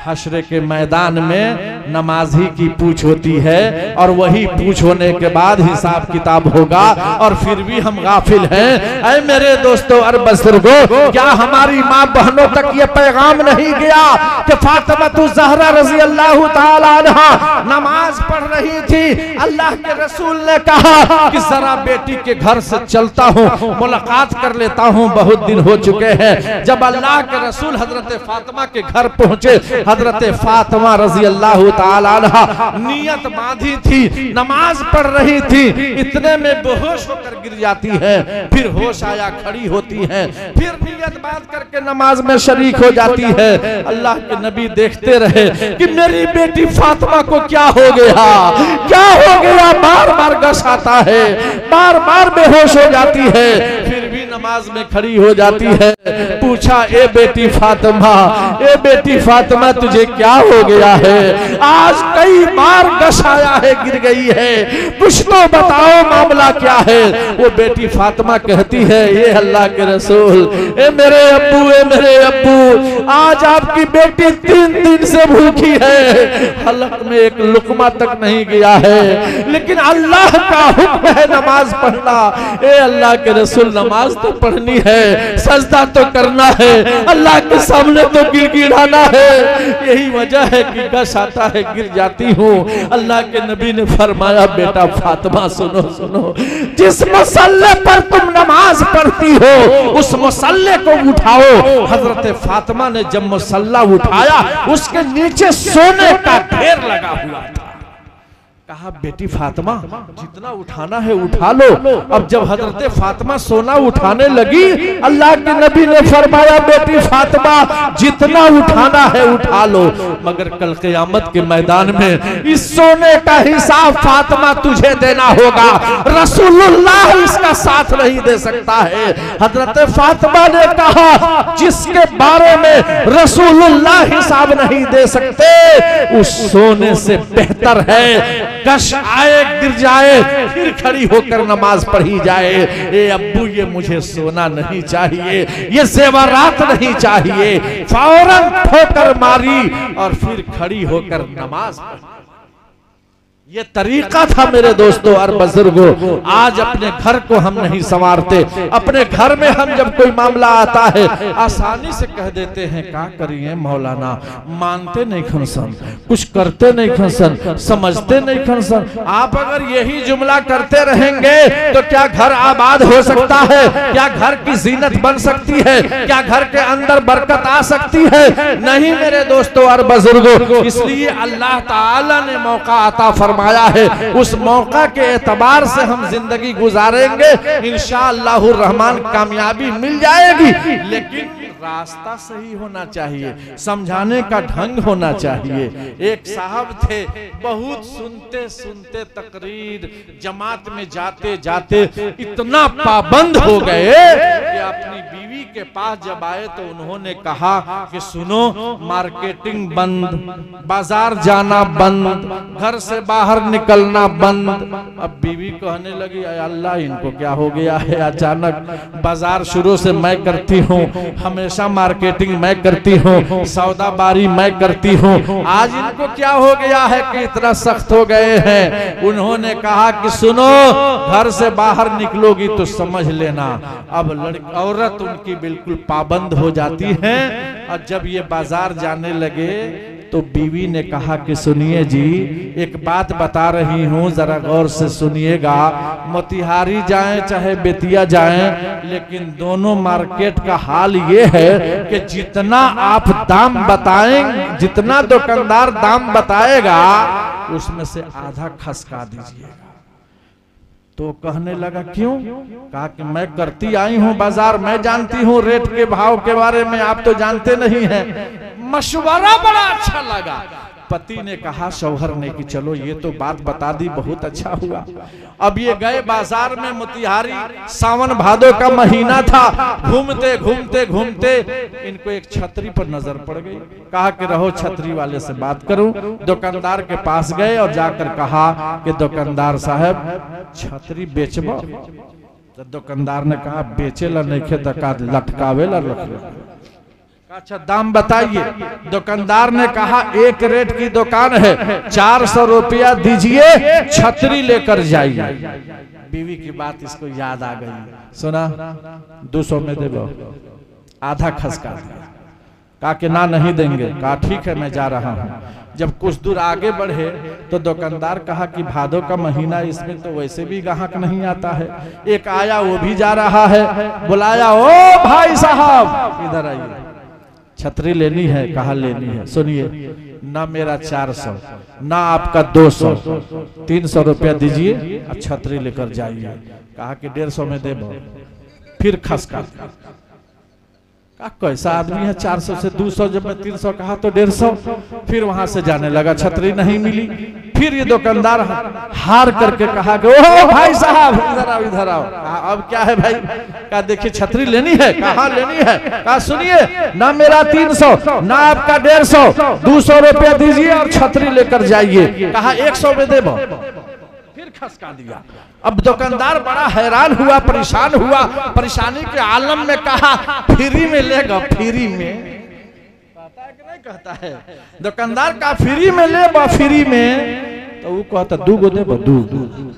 हश्र के मैदान में नमाजी की पूछ होती है, और वही पूछ होने के बाद हिसाब किताब होगा, और फिर भी हम गाफिल हैं। ऐ मेरे दोस्तों और बुजुर्गों, क्या हमारी माँ बहनों तक ये पैगाम नहीं गया कि फातिमा ज़हरा रज़ी अल्लाह ताला अन्हा नमाज पढ़ रही थी, अल्लाह के रसूल ने कहा कि जरा बेटी के घर से चलता हूँ, मुलाकात कर लेता हूँ, बहुत दिन हो चुके हैं। जब अल्लाह के रसूल हजरत फातिमा के घर पहुंचे, हजरत फातिमा रजी अल्लाह ताला अन्हा नियत बांधी थी, नमाज पढ़ रही थी, इतने में बेहोश होकर गिर जाती है, फिर होश आया खड़ी होती है, फिर नियत बांध करके नमाज में शरीक हो जाती है। अल्लाह के नबी देखते रहे कि मेरी बेटी फातिमा को क्या हो गया, क्या हो गया, बार बार गश आता है, बार बार बेहोश हो जाती है, फिर भी नमाज में खड़ी हो जाती है। पूछा ए बेटी फातिमा, ए बेटी फातिमा तुझे क्या हो गया है? आज कई बार गश आया है, गिर गई है, कुछ तो बताओ मामला क्या है? वो बेटी फातिमा कहती है ये अल्लाह के रसूल, ए मेरे अब्बू, ए मेरे अब्बू, आज आपकी बेटी 3 दिन से भूखी है, हलक में एक लुकमा तक नहीं गया है, लेकिन अल्लाह का हुक्म है नमाज पढ़ना। ए अल्लाह के रसूल नमाज तो पढ़नी है, सजदा तो करना है, अल्लाह के सामने तो गिड़गिड़ाना है, यही वजह है कि गश आता है, गिर जाती हूँ। अल्लाह के नबी ने फरमाया बेटा फातिमा सुनो सुनो, जिस मुसल्ले पर तुम नमाज पढ़ती हो उस मुसल्ले को उठाओ। हजरत फातिमा ने जब मुसल्ला उठाया उसके नीचे सोने का ढेर लगा हुआ था। कहा बेटी फातिमा जितना उठाना है उठा लो। अब जब हजरत फातिमा सोना उठाने लगी, अल्लाह के नबी ने फरमाया बेटी फातिमा जितना उठाना है उठा लो, मगर कल क़यामत के मैदान में इस सोने का हिसाब फातिमा तुझे देना होगा, रसूलुल्लाह इसका साथ नहीं दे सकता है। हजरत फातिमा ने कहा जिसके बारे में रसूलुल्लाह हिसाब नहीं दे सकते उस सोने से बेहतर है कश आए गिर जाए फिर खड़ी होकर नमाज पढ़ी जाए। ए अब्बू ये मुझे सोना नहीं चाहिए, ये ज़ेवरात नहीं चाहिए। फौरन ठोकर मारी और फिर खड़ी होकर नमाज पढ़ी। ये तरीका था मेरे दोस्तों और बुजुर्गों। आज अपने घर को हम नहीं संवारते। अपने घर में हम जब कोई मामला आता है आसानी से कह देते हैं क्या करिए मौलाना, मानते नहीं खनसन, कुछ करते नहीं खनसन, समझते नहीं खनसन। आप अगर यही जुमला करते रहेंगे तो क्या घर आबाद हो सकता है? क्या घर की जीनत बन सकती है? क्या घर के अंदर बरकत आ सकती है? नहीं मेरे दोस्तों और बुजुर्गों। इसलिए अल्लाह ताला ने मौका अता फरमाया है, उस मौका के एतबार से हम जिंदगी गुजारेंगे। इंशाअल्लाहुर रहमान कामयाबी मिल जाएगी, लेकिन रास्ता सही होना चाहिए, समझाने का ढंग होना चाहिए। एक साहब थे, बहुत सुनते सुनते तकरीर जमात में जाते जाते इतना पाबंद हो गए कि अपनी बीवी के पास जब आए तो उन्होंने कहा कि सुनो, मार्केटिंग बंद, बाजार जाना बंद, घर से बाहर निकलना बंद। अब बीवी कहने लगी अल्लाह इनको क्या हो गया है अचानक, बाजार शुरू से मैं करती हूँ, हमेशा मार्केटिंग मैं करती हूँ, सौदाबारी मैं करती हूँ, आज इनको क्या हो गया है कि इतना सख्त हो गए हैं। उन्होंने कहा कि सुनो, घर से बाहर निकलोगी तो समझ लेना अब औरत उनकी बिल्कुल पाबंद हो जाती है। और जब ये बाजार जाने लगे तो बीवी ने कहा कि सुनिए जी, एक बात बता रही हूँ, जरा गौर से सुनिएगा। मोतिहारी जाएं चाहे बेतिया जाएं, लेकिन दोनों मार्केट का हाल ये है कि जितना आप दाम बताएंगे, जितना दुकानदार दाम बताएगा उसमें से आधा खसका दीजिएगा। तो कहने लगा क्यों? कहा कि मैं करती आई हूँ बाजार, मैं जानती हूँ रेट के भाव के बारे में, आप तो जानते नहीं हैं। मशवरा बड़ा अच्छा लगा। पति ने कहा शौहर ने कि चलो ये तो बात बता दी, बहुत अच्छा हुआ। अब ये गए बाजार में, मोतिहारी, सावन भादो का महीना था। घूमते घूमते घूमते इनको एक छतरी पर नजर पड़ गई। कहा कि रहो छतरी वाले से बात करूं। दुकानदार के पास गए और जाकर कहा कि दुकानदार साहब छतरी बेचबो? तो दुकानदार ने कहा बेचे ला नहीं खे, लटकावे ला रख। अच्छा दाम बताइए। दुकानदार ने कहा एक रेट की दुकान है, 400 रुपया दीजिए, छतरी लेकर जाइए। बीवी की बात इसको याद आ गई। सुना 200 में दे दो, आधा खसका दिया। कहा कि ना नहीं देंगे। कहा ठीक है मैं जा रहा हूँ। जब कुछ दूर आगे बढ़े तो दुकानदार कहा कि भादो का महीना, इसमें तो वैसे भी ग्राहक नहीं आता है। एक आया, वो भी जा रहा है। बुलाया, ओ भाई साहब इधर आइए, छतरी लेनी है। कहा लेनी है। सुनिए, ना मेरा 400 ना आपका 200, 300 रुपया दीजिए और छतरी लेकर जाइए। कहा कि 150 में दे दो। फिर खसका। कहा कैसा आदमी है, 400 से 200, जब मैं 300 कहा तो 150। फिर वहां से जाने लगा, छतरी नहीं मिली। फिर ये दुकानदार हार करके कहा कि ओ भाई साहब इधर आओ, इधर आओ। कहा अब क्या है भाई? कहा देखिए छतरी लेनी है। कहा लेनी है। कहा सुनिए, ना मेरा 300 ना आपका 150, 200 रुपया दीजिए और छतरी लेकर जाइए। कहा 100 में दे दो। फिर खसका दिया। अब दुकानदार बड़ा हैरान हुआ, परेशान हुआ। परेशानी के आलम में कहा फ्री में लेगा। फ्री में कहता है कि नहीं कहता है? दुकानदार का फ्री में ले, फ्री में। तो वो कहता 2 गो दे, 2।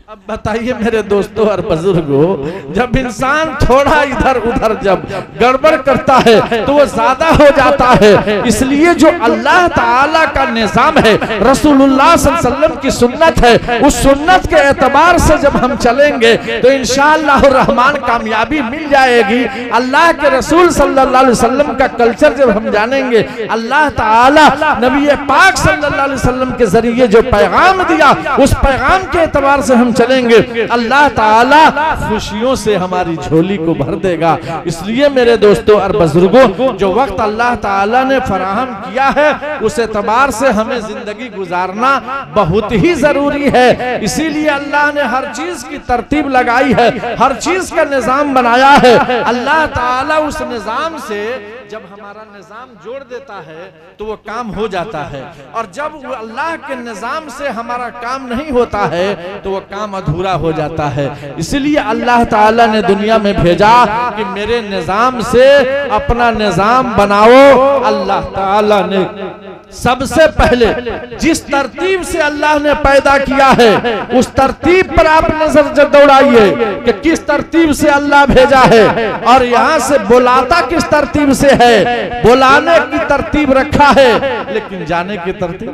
अब बताइए मेरे दोस्तों और बुजुर्गों, जब इंसान थोड़ा इधर उधर जब गड़बड़ करता है तो वो ज्यादा हो जाता है। इसलिए जो अल्लाह ताला का निजाम है, रसूलुल्लाह सल्लल्लाहु अलैहि वसल्लम की सुन्नत है, उस सुन्नत के एतबार से जब हम चलेंगे तो इंशाअल्लाह रहमान कामयाबी मिल जाएगी। अल्लाह के रसूल सल्लल्लाहु अलैहि वसल्लम का कल्चर जब हम जानेंगे, अल्लाह ताला नबी पाक सल्लल्लाहु अलैहि वसल्लम के जरिए जो पैगाम दिया, उस पैगाम के एतबार से हम चलेंगे, अल्लाह ताला खुशियों से हमारी झोली को भर देगा। इसलिए मेरे दोस्तों और बुजुर्गों, जो वक्त अल्लाह ताला ने फराहम किया है उस एतबार से हमें जिंदगी गुजारना बहुत ही जरूरी है। इसीलिए अल्लाह ने हर चीज की तरतीब लगाई है, हर चीज का निजाम बनाया है। अल्लाह ताला उस निजाम से जब हमारा निजाम जोड़ देता है तो वो काम हो जाता है, और जब वो अल्लाह के निजाम से हमारा काम नहीं होता है तो वो काम अधूरा हो जाता है। इसलिए अल्लाह ताला ने दुनिया में भेजा कि मेरे निजाम से अपना निजाम बनाओ। अल्लाह ताला ने सबसे पहले जिस तरतीब से अल्लाह ने पैदा किया है उस तरतीब पर आप नजर दौड़ाइए कि किस तरतीब से अल्लाह भेजा है, और यहाँ से बुलाता किस तरतीब से है। बुलाने की तरतीब रखा है लेकिन जाने की तरतीब,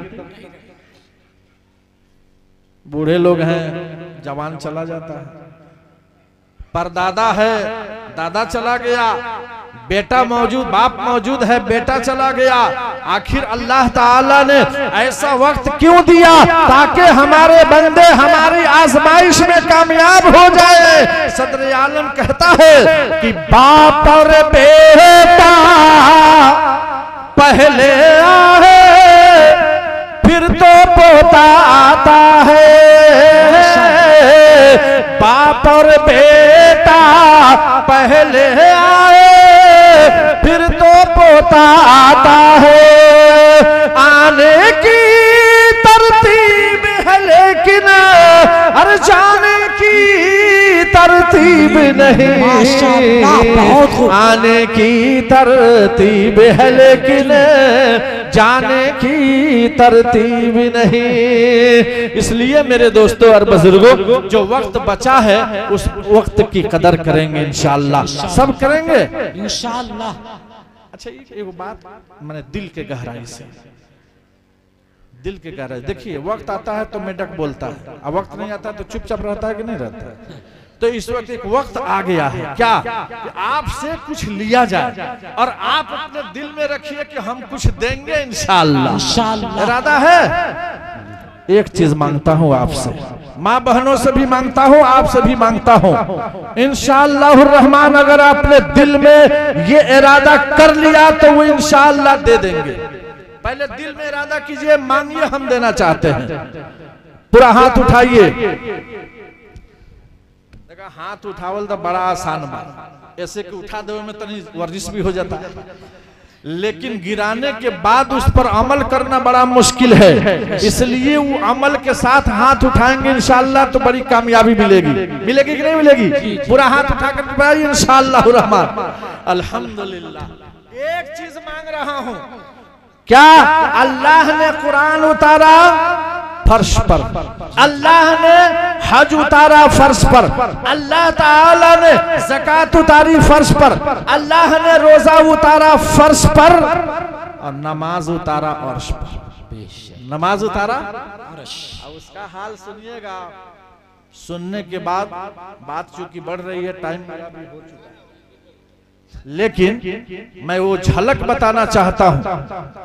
बूढ़े लोग हैं जवान चला जाता है, परदादा है दादा चला गया, बेटा मौजूद बाप मौजूद है बेटा चला गया। आखिर अल्लाह ताला ने ऐसा वक्त क्यों दिया? ताकि हमारे बंदे हमारी आजमाइश में कामयाब हो जाए। सदर आलम कहता है कि बाप और बेटा पहले आए फिर तो पोता आता है। बाप और बेटा पहले आए फिर तो पोता आता है। आने की तरतीब है लेकिन हर जाने की तरतीब नहीं। आने की तरतीब है लेकिन जाने की तरतीब नहीं। इसलिए मेरे दोस्तों और बुजुर्गों, जो वक्त बचा है उस वक्त की कदर करेंगे इंशाअल्लाह, सब करेंगे इंशाअल्लाह। अच्छा एक बात मैंने दिल के गहराई से, दिल के गहराई, देखिए वक्त आता है तो मेढक बोलता है, अब वक्त नहीं आता है तो चुपचाप रहता है कि नहीं रहता है। तो इस वक्त एक वक्त आ गया है क्या कि आपसे कुछ लिया जाए, और आप अपने दिल में रखिए कि हम कुछ देंगे इंशाअल्लाह। इरादा है। एक चीज मांगता हूं आपसे, माँ बहनों से भी मांगता हूं, आपसे भी मांगता हूं, इंशाअल्लाह रहमान अगर आपने दिल में ये इरादा कर लिया तो वो इंशाअल्लाह दे देंगे। पहले दिल में इरादा कीजिए, मांगिए, हम देना चाहते हैं। पूरा हाथ उठाइए। देखा हाथ उठावल तो बड़ा आसान बात, ऐसे कि उठा दे में तनी वर्जिश भी हो जाता है, लेकिन गिराने के बाद उस पर अमल करना बड़ा मुश्किल है। इसलिए वो अमल के साथ हाथ उठाएंगे इंशाअल्लाह तो बड़ी कामयाबी मिलेगी। मिलेगी कि नहीं मिलेगी? पूरा हाथ उठाकर बताइए इंशाअल्लाह रहमान। अल्हम्दुलिल्लाह। एक चीज मांग रहा हूं, क्या अल्लाह ने कुरान उतारा फर्श पर, अल्लाह ने हज उतारा फर्श पर, अल्लाह ताला ने ज़कात उतारी फर्श पर, अल्लाह ने रोजा उतारा फर्श पर, और नमाज उतारा अर्श पर। नमाज उतारा अर्श। उसका हाल सुनिएगा। सुनने के बाद बात चूंकि बढ़ रही है, टाइम मेरा भी हो चुका है, लेकिन मैं वो झलक बताना चाहता हूं।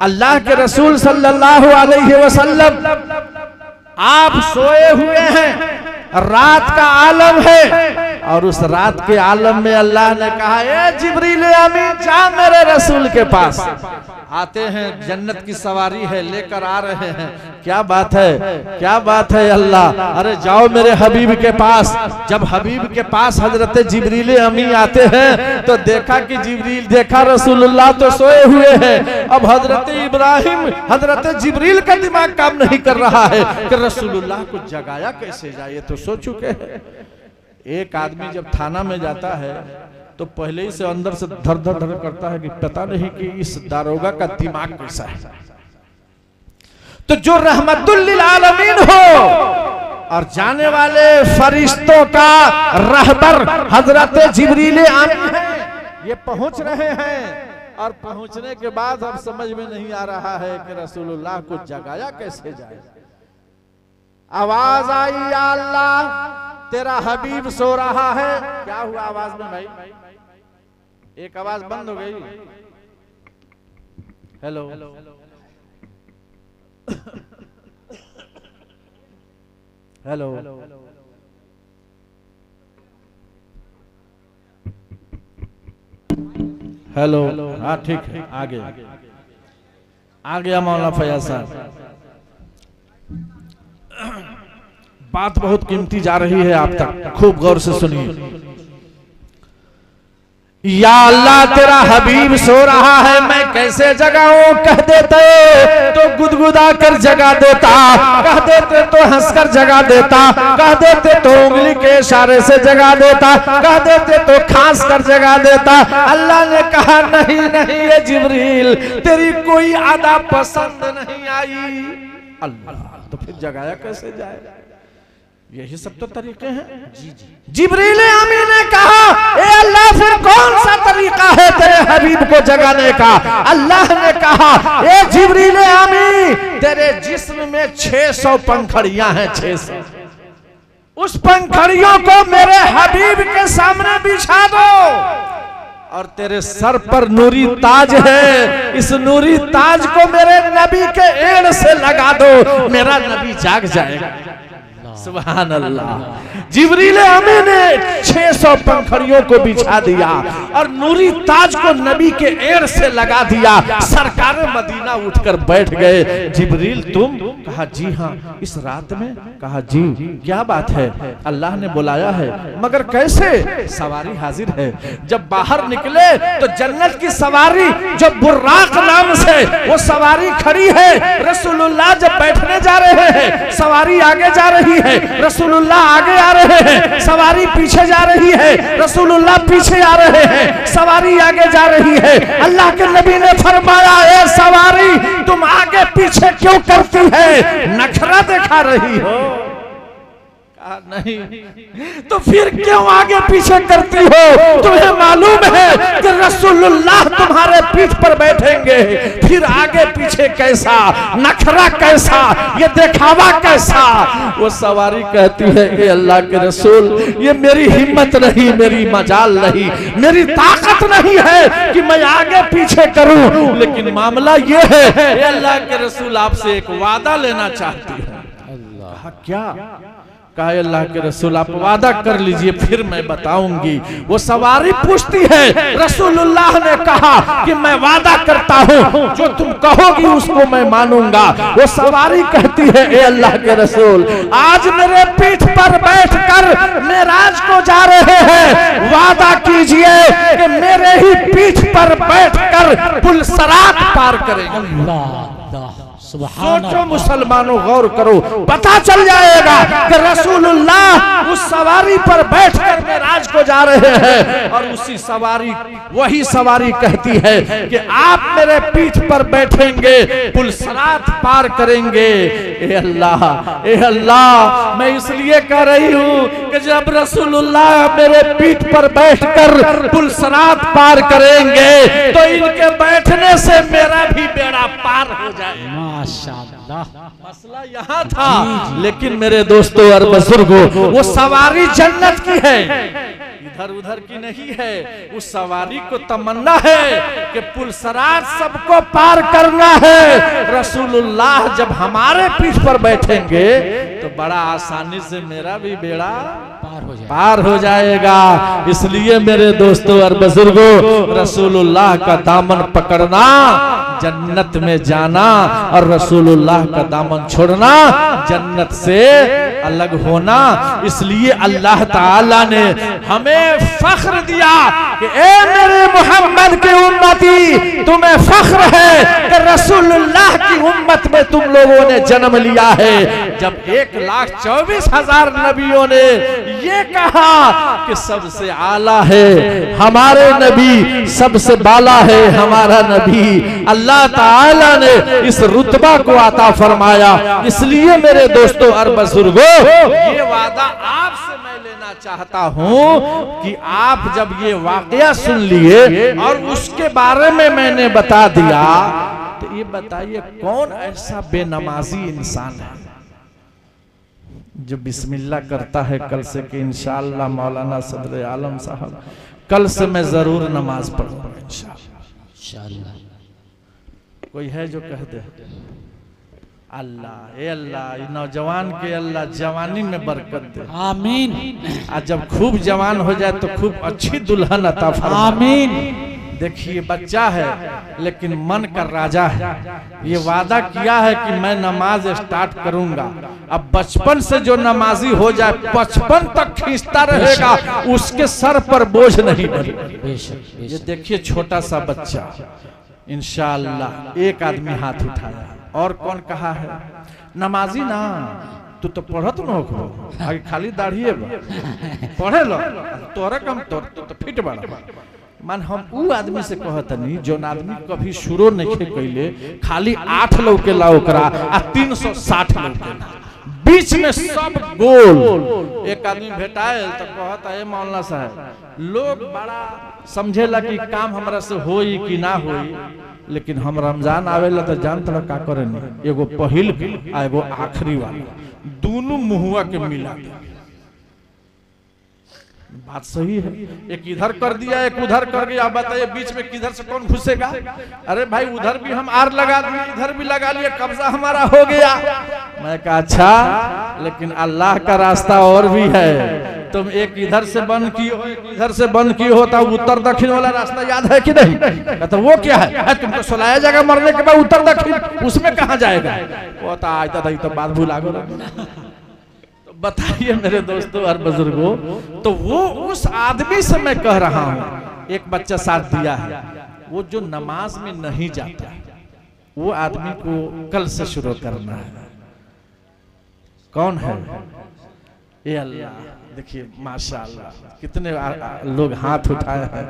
अल्लाह के रसूल सल्लल्लाहु अलैहि वसल्लम आप सोए हुए हैं, रात का आलम है, और उस रात के आलम में अल्लाह ने कहा, ए जिब्रील अमीन जा मेरे रसूल के पास। आते हैं, जन्नत की सवारी है, लेकर आ रहे हैं। क्या बात है, क्या बात है अल्लाह। अरे जाओ मेरे हबीब के पास। जब हबीब के पास हजरत जिब्रील अमीन आते हैं तो देखा कि जिब्रील, देखा रसूलुल्लाह तो सोए हुए हैं। अब हजरत इब्राहिम, हजरत जिब्रील का दिमाग काम नहीं कर रहा है कि रसूलुल्लाह को जगाया कैसे जाए, तो सो चुके हैं। एक आदमी जब थाना में जाता है तो पहले ही से अंदर से धर धर धर करता है कि पता नहीं कि इस दारोगा का दिमाग कैसा है। तो जो रहमतुल लिल आलमीन हो और जाने वाले फरिश्तों का रहबर हजरत जिब्रील आमीन है, ये पहुंच रहे हैं, और पहुंचने के बाद अब समझ में नहीं आ रहा है कि रसूलुल्लाह को जगाया कैसे जाए। आवाज आई, या अल्लाह तेरा हबीब सो रहा है। क्या हुआ आवाज में भाई? एक आवाज बंद हो गई। हेलो हेलो, 1 हेलो, हाँ ठीक है, आगे आ गया मौलाना फैयाज साहब। बात बहुत कीमती जा रही है आप तक, खूब गौर से सुनिए। या अल्लाह तेरा हबीब सो रहा है, मैं कैसे जगाऊं? कह देते तो गुदगुदा कर जगा देता, कह देते तो हंसकर जगा देता, कह देते तो उंगली के इशारे से जगा देता, कह देते तो खांस कर जगा देता। अल्लाह ने कहा नहीं नहीं ये जिब्रील, तेरी कोई अदा पसंद नहीं आई। अल्लाह, तो फिर जगाया कैसे जाएगा? यही सब तो तरीके हैं। जिब्रील अमीन ने कहा, ए अल्लाह फिर कौन सा तरीका है तेरे हबीब को जगाने का? अल्लाह ने कहा, ए जिब्रील अमीन, तेरे जिस्म में 600 पंखड़ियां हैं, 600। उस पंखड़ियों को मेरे हबीब के सामने बिछा दो, और तेरे सर पर नूरी ताज है, इस नूरी ताज को मेरे नबी के एड़ से लगा दो, मेरा नबी जाग जाएगा। सुभान अल्लाह। जिब्रील अमीन ने 600 पंखड़ियों को बिछा दिया और नूरी ताज को नबी के एड़ से लगा दिया। सरकार मदीना उठकर बैठ गए। जिब्रील तुम? कहा जी हाँ, इस रात में? कहा जी। क्या बात है? अल्लाह ने बुलाया है। मगर कैसे? सवारी हाजिर है। जब बाहर निकले तो जन्नत की सवारी जो बुर्राक नाम से वो सवारी खड़ी है। रसूलुल्लाह जब बैठने जा रहे हैं, सवारी आगे जा रही है, रसूलुल्लाह आगे आ रहे हैं, सवारी पीछे जा रही है, रसूलुल्लाह पीछे आ रहे हैं, सवारी आगे जा रही है। अल्लाह के नबी ने फरमाया, ए सवारी तुम आगे पीछे क्यों करती है? नखरा दिखा रही हो? नहीं। तो फिर क्यों आगे पीछे करती हो? तुम्हें मालूम है कि रसूलुल्लाह तुम्हारे पीठ पर बैठेंगे, फिर आगे पीछे कैसा? नखरा कैसा? ये दिखावा कैसा? वो सवारी कहती है कि अल्लाह के रसूल, ये मेरी हिम्मत नहीं, मेरी मजाल नहीं, मेरी ताकत नहीं है कि मैं आगे पीछे करूं, लेकिन मामला ये है अल्लाह के रसूल आपसे एक वादा लेना चाहती हूँ। अल्लाह क्या? कहा अल्लाह के रसूल आप वादा कर लीजिए, फिर मैं बताऊंगी। वो सवारी पूछती है, रसूलुल्लाह ने कहा कि मैं वादा करता हूँ, जो तुम कहोगी उसको मैं मानूंगा। वो सवारी कहती है, ए अल्लाह के रसूल, आज मेरे पीठ पर बैठकर मेराज को जा रहे हैं, वादा कीजिए कि मेरे ही पीठ पर बैठकर पुल सरात पार करेंगे। सोचो मुसलमानों, गौर करो, पता चल जाएगा कि रसूलुल्लाह उस सवारी पर बैठकर मेराज को जा रहे हैं, और उसी सवारी, वही सवारी कहती है कि आप मेरे पीठ पर बैठेंगे, पुल सरात पार करेंगे। ए अल्लाह, ए अल्लाह, मैं इसलिए कह रही हूँ कि जब रसूलुल्लाह मेरे पीठ पर बैठकर पुल सरात पार करेंगे तो इनके बैठने से मेरा भी बेड़ा पार हो जाएगा। मसला यहाँ था, लेकिन मेरे दोस्तों और बुजुर्गों, वो सवारी जन्नत की है, इधर उधर की नहीं है। उस सवारी को तमन्ना है कि पुल सरात सबको पार करना है। रसूलुल्लाह जब हमारे पीठ पर बैठेंगे तो बड़ा आसानी से मेरा भी बेड़ा पार हो जाएगा। इसलिए मेरे दोस्तों और बुजुर्गों, रसूलुल्लाह का दामन पकड़ना, जन्नत में जाना, और रसूलुल्लाह का दामन छोड़ना, जन्नत से अलग होना। इसलिए अल्लाह ताला ने हमें फख्र दिया कि ए मेरे मोहम्मद के उम्मती, तुम्हें फख्र है कि रसूलुल्लाह की उम्मत में तुम लोगों ने जन्म लिया है। जब 1,24,000 नबियों ने ये कहा कि सबसे आला है हमारे नबी, सबसे बाला है हमारा नबी, अल्लाह ताला ने इस रुतबा को अता फरमाया। इसलिए मेरे दोस्तों और बुजुर्गों, ये वादा आपसे मैं लेना चाहता हूँ कि आप जब ये वाकया सुन लिए और उसके बारे में मैंने बता दिया, तो ये बताइए कौन ऐसा बेनमाजी इंसान है जो बिस्मिल्लाह करता है कल से कि इंशाअल्लाह मौलाना सदर आलम साहब कल से मैं जरूर नमाज पढ़ूंगा इंशाअल्लाह। कोई है जो कह दे अल्लाह, ए अल्लाह, नौजवान के अल्लाह जवानी में बरकत दे, आमीन। आज जब खूब जवान हो जाए तो खूब अच्छी दुल्हन अता फरमा, आमीन। देखिए बच्चा है लेकिन मन का राजा है। ये वादा किया है कि मैं नमाज स्टार्ट करूंगा। अब बचपन से जो नमाजी हो जाए 55 तक खींचता रहेगा, उसके सर पर बोझ नहीं पड़ेगा। ये देखिए छोटा सा बच्चा, इंशाअल्लाह एक आदमी हाथ उठाया। और कौन कहा है? नमाजी ना तू तो पढ़त न हो, आगे खाली दाढ़ी पढ़े लो तोरा कम तो फिट बड़ा। मान हम उ आदमी से कहतनी जो आदमी कभी शुरू नहीं कैले, खाली 8 लौके ला ओकरा आ 360 लौके बीच में सब गोल। एक आदमी भेटाए तो कहता है मौलाना साहब लोग बड़ा समझेला कि काम हमरा से होई कि ना होई, लेकिन हम रमजान आवेला तो जान तोरा का करे नहीं, एगो पहिल आ एगो आखिरी वाला दोनों मुहुआ के मिला दे। बात सही है। एक इधर कर दिया एक उधर कर गया। आप बताइए बीच में किधर से कौन घुसेगा? अरे भाई उधर भी हम आर लगा दिए, इधर भी लगा लिया, कब्जा हमारा हो गया। मैं कहा अच्छा, लेकिन अल्लाह का रास्ता और भी है। तुम एक इधर से बंद की हो एक इधर से बंद की हो, तो उत्तर दक्षिण वाला रास्ता याद है कि नहीं? तो वो क्या है? तुमको सुलाया जाएगा मरने के बाद उत्तर दक्षिण, उसमें कहाँ जाएगा? वो तो आता था तो बात भूला गो। बताइए मेरे दोस्तों और बुजुर्गों, तो वो उस आदमी से मैं कह रहा हूँ, एक बच्चा साथ दिया है, वो जो नमाज में नहीं जाता, वो आदमी को कल से शुरू करना है। कौन है? ये अल्लाह। देखिए माशाअल्लाह कितने लोग हाथ उठाए हैं।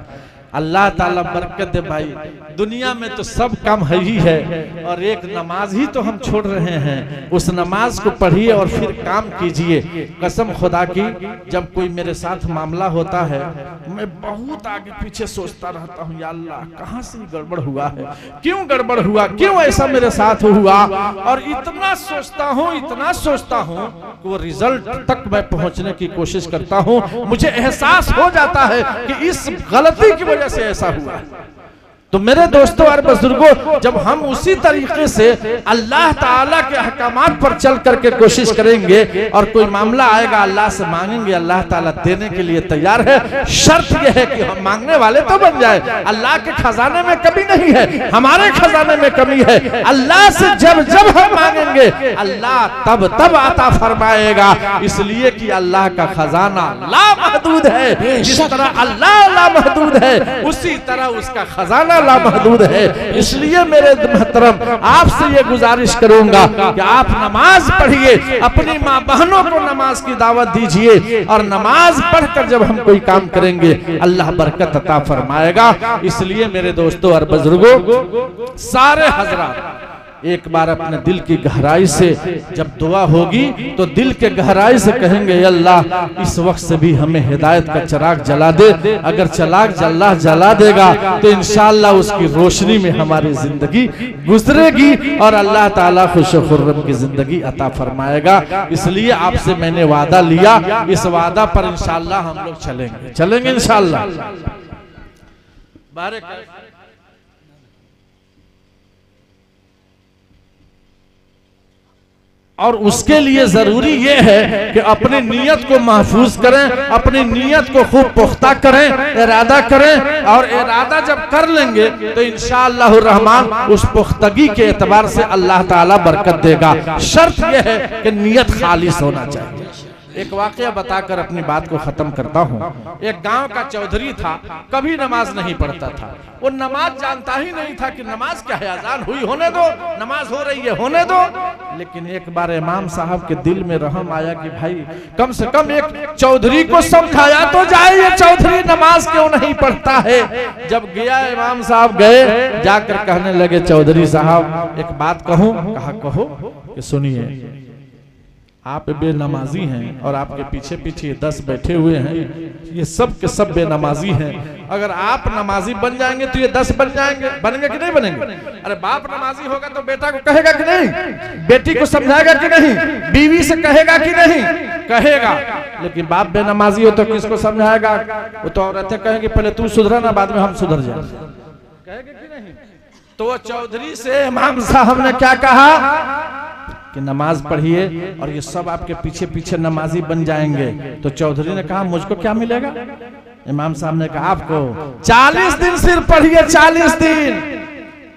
अल्लाह ताला बरकत दे भाई। दुनिया में तो सब काम है ही है, और एक नमाज ही तो हम छोड़ रहे हैं। उस नमाज को पढ़िए और फिर काम कीजिए। कसम खुदा की, जब कोई मेरे साथ मामला होता है मैं बहुत आगे पीछे सोचता रहता हूँ, या अल्लाह कहाँ से गड़बड़ हुआ है, क्यों गड़बड़ हुआ, क्यों ऐसा मेरे साथ हुआ। और इतना सोचता हूँ कि वो रिजल्ट तक मैं पहुँचने की कोशिश करता हूँ। मुझे एहसास हो जाता है कि इस गलती की वजह से ऐसा हुआ। तो मेरे दोस्तों और बुजुर्गों, जब हम उसी तरीके से अल्लाह ताला के अहकामात पर चल करके कोशिश करेंगे और कोई मामला आएगा अल्लाह से मांगेंगे, अल्लाह ताला देने के लिए तैयार है। शर्त यह है कि हम मांगने वाले तो बन जाए। अल्लाह के खजाने में कमी नहीं है, हमारे खजाने में कमी है। अल्लाह से जब जब हम मांगेंगे अल्लाह तब तब आता फरमाएगा, इसलिए कि अल्लाह का खजाना लामहदूद है। जिस तरह अल्लाह लामहदूद है, उसी तरह उसका खजाना लामहदूद है। इसलिए मेरे मोहतरम आपसे ये गुजारिश करूंगा कि आप नमाज पढ़िए, अपनी माँ बहनों को नमाज की दावत दीजिए, और नमाज पढ़कर जब हम कोई काम करेंगे अल्लाह बरकत अता फरमाएगा। इसलिए मेरे दोस्तों और बुजुर्गों, सारे हजरात एक बार अपने दिल की गहराई से जब दुआ होगी तो दिल के गहराई से कहेंगे, अल्लाह इस वक्त से भी हमें हिदायत का चिराग जला दे। अगर चिराग अल्लाह जला देगा तो इंशाअल्लाह उसकी रोशनी में हमारी जिंदगी गुजरेगी और अल्लाह ताला खुश खुर्रम की जिंदगी अता फरमाएगा। इसलिए आपसे मैंने वादा लिया, इस वादा पर इंशाअल्लाह हम लोग चलेंगे इंशाअल्लाह। और उसके लिए जरूरी ये है कि अपनी नीयत को महफूज करें, अपनी नीयत को खूब पुख्ता करें, इरादा करें। और इरादा जब कर लेंगे तो इंशाअल्लाह रहमान उस पुख्तगी के एतबार से अल्लाह ताला बरकत देगा। शर्त यह है कि नीयत खालिस होना चाहिए। एक वाकया बताकर अपनी बात को खत्म करता हूँ। एक गांव का चौधरी था, कभी नमाज नहीं पढ़ता था। वो नमाज जानता ही नहीं था कि नमाज क्या है। अजान हुई, होने दो, नमाज हो रही है, होने दो। लेकिन एक बार इमाम साहब के दिल में रहम आया कि भाई कम से कम एक चौधरी को समझाया तो जाए, ये चौधरी नमाज क्यों नहीं पढ़ता है। जब गया इमाम साहब गए, जाकर कहने लगे, चौधरी साहब एक बात कहूं। कहा कहो। कि सुनिए, आप बेनमाजी हैं और आपके पीछे पीछे 10 बैठे हुए हैं, ये सब के सब बेनमाजी हैं। अगर आप नमाजी बन जाएंगे तो ये 10 बन जाएंगे। बनेंगे कि नहीं बनेंगे? अरे बाप नमाजी होगा तो बेटा को कहेगा कि नहीं, बेटी को समझाएगा कि नहीं, बीवी से कहेगा कि नहीं, कहेगा। लेकिन बाप बेनमाजी हो तो किसको समझाएगा? वो तो औरतें कहेंगी पहले तू सुधरा ना, बाद में हम सुधर जाए, कहेगा कि नहीं। तो चौधरी से इमाम साहब ने क्या कहा कि नमाज पढ़िए और ये सब आपके पीछे पीछे नमाजी बन जाएंगे। तो चौधरी ने कहा मुझको क्या मिलेगा? इमाम साहब ने कहा आपको 40 दिन सिर्फ पढ़िए, 40 दिन,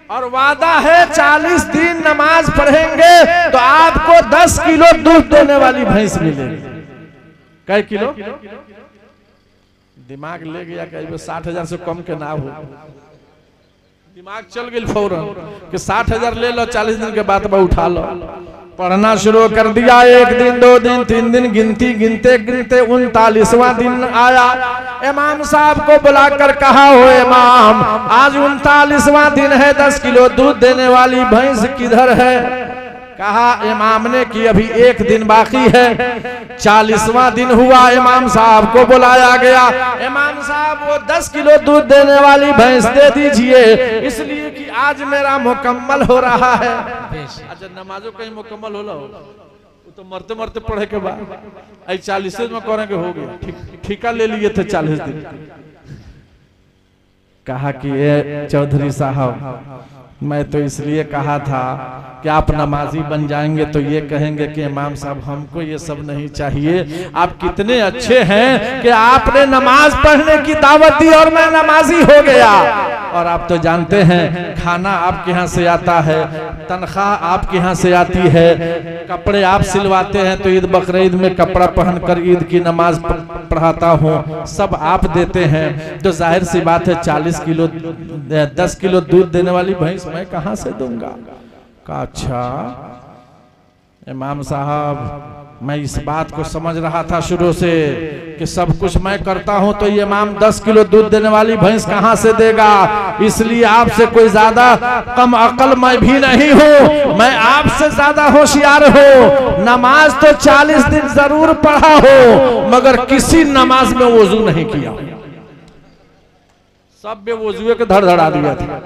और वादा है 40 दिन नमाज पढ़ेंगे तो आपको 10 किलो दूध देने वाली भैंस मिलेगी। कै किलो? दिमाग ले गया कहीं 60,000 से कम के ना हो, दिमाग चल गई फौरन कि 60,000 ले लो, 40 दिन के बाद उठा लो। पढ़ना शुरू कर दिया, 1 दिन 2 दिन 3 दिन, गिनती गिनते गिनते 39वां दिन आया। इमाम साहब को बुलाकर कहा, हो इमाम, आज 39वां दिन है, 10 किलो दूध देने वाली भैंस किधर है? कहा इमाम ने कि अभी 1 दिन बाकी है। 40वां दिन हुआ, इमाम साहब को बुलाया गया। इमाम साहब वो 10 किलो दूध देने वाली भैंस दे दीजिए, इसलिए कि आज मेरा मुकम्मल हो रहा है। अच्छा, नमाजों कहीं मुकम्मल होला हो तो मरते मरते पढ़े के बाद 40 में करेंगे, हो गया, ठिका ले लिए थे 40 दिन। कहा कि ये चौधरी साहब, मैं तो इसलिए कहा था कि आप नमाजी बन जाएंगे तो ये कहेंगे कि इमाम साहब हमको ये सब नहीं चाहिए। आप कितने अच्छे हैं कि आपने नमाज पढ़ने की दावत दी और मैं नमाजी हो गया। और आप तो जानते हैं खाना आपके यहाँ से आता है, तनख्वाह आपके यहाँ से आती है, कपड़े आप सिलवाते हैं तो ईद बकरीद में कपड़ा पहनकर ईद की नमाज पढ़ाता हूँ, सब आप देते हैं। तो जाहिर सी बात है 10 किलो दूध देने वाली भैंस मैं कहाँ से दूंगा? का अच्छा इमाम साहब, मैं इस बात को समझ रहा था शुरू से कि सब कुछ मैं करता हूं तो ये इमाम 10 किलो दूध देने वाली भैंस कहां से देगा, इसलिए आपसे कोई ज्यादा कम अकल मैं भी नहीं हूं, मैं आपसे ज्यादा होशियार हूं। नमाज तो 40 दिन जरूर पढ़ा हो, मगर किसी नमाज में वजू नहीं किया, सब बेवजूए के धड़धड़ा दिया था।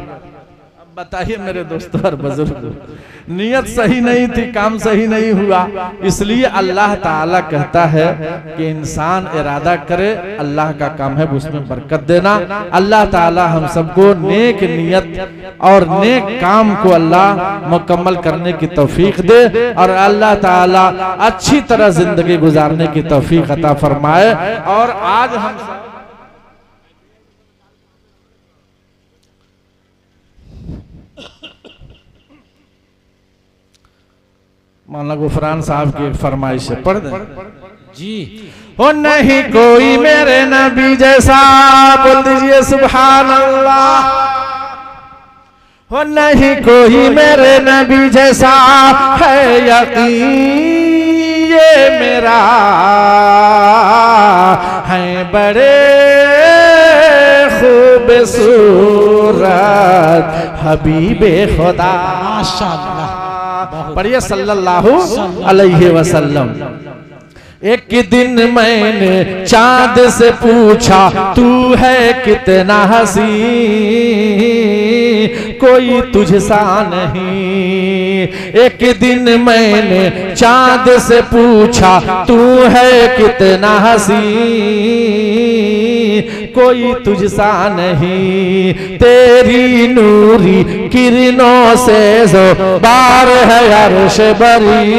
बताइए मेरे दोस्तों और बुजुर्ग, नियत सही नहीं थी, काम सही नहीं हुआ। इसलिए अल्लाह ताला कहता है कि इंसान इरादा करे, अल्लाह का काम है उसमें बरकत देना। अल्लाह ताला हम सबको नेक नियत और नेक काम को अल्लाह मुकम्मल करने की तौफीक दे, और अल्लाह ताला अच्छी तरह जिंदगी गुजारने की तौफीक अता फरमाए। और आज हम मौलाना गुफरान साहब की फरमाइश है, पढ़ दें जी। हो नहीं कोई मेरे नबी जैसा, बोल दीजिए सुभान अल्लाह। हो नहीं कोई मेरे नबी जैसा, है यकीन ये मेरा, है बड़े खूबसूरत हबीबे खुदा। माशाअल्लाह, पढ़िए सल्लल्लाहु अलैहि वसल्लम। एक दिन मैंने चांद से पूछा, तू है कितना हसी, कोई तुझसा नहीं। एक दिन मैंने चांद से पूछा, तू है कितना हसी, कोई तुझसा नहीं। तेरी नूरी किरणों से जो बार है अर्श बरी,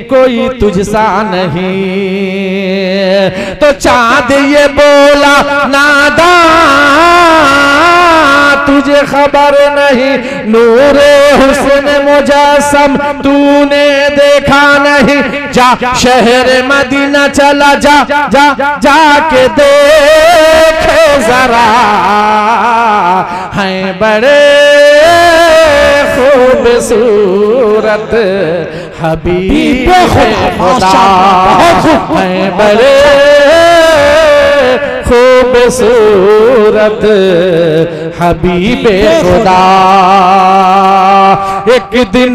कोई तुझसा नहीं। तो चांद ये बोला, नादा तुझे खबर नहीं, नूरे हुस्न मुजस्सम तूने देखा नहीं। जा शहर मदीना चला, जा जा जाके देखे जरा, हैं बड़े खूबसूरत हबीब खुदा, हैं बड़े खूबसूरत हबीबे खुदा। एक दिन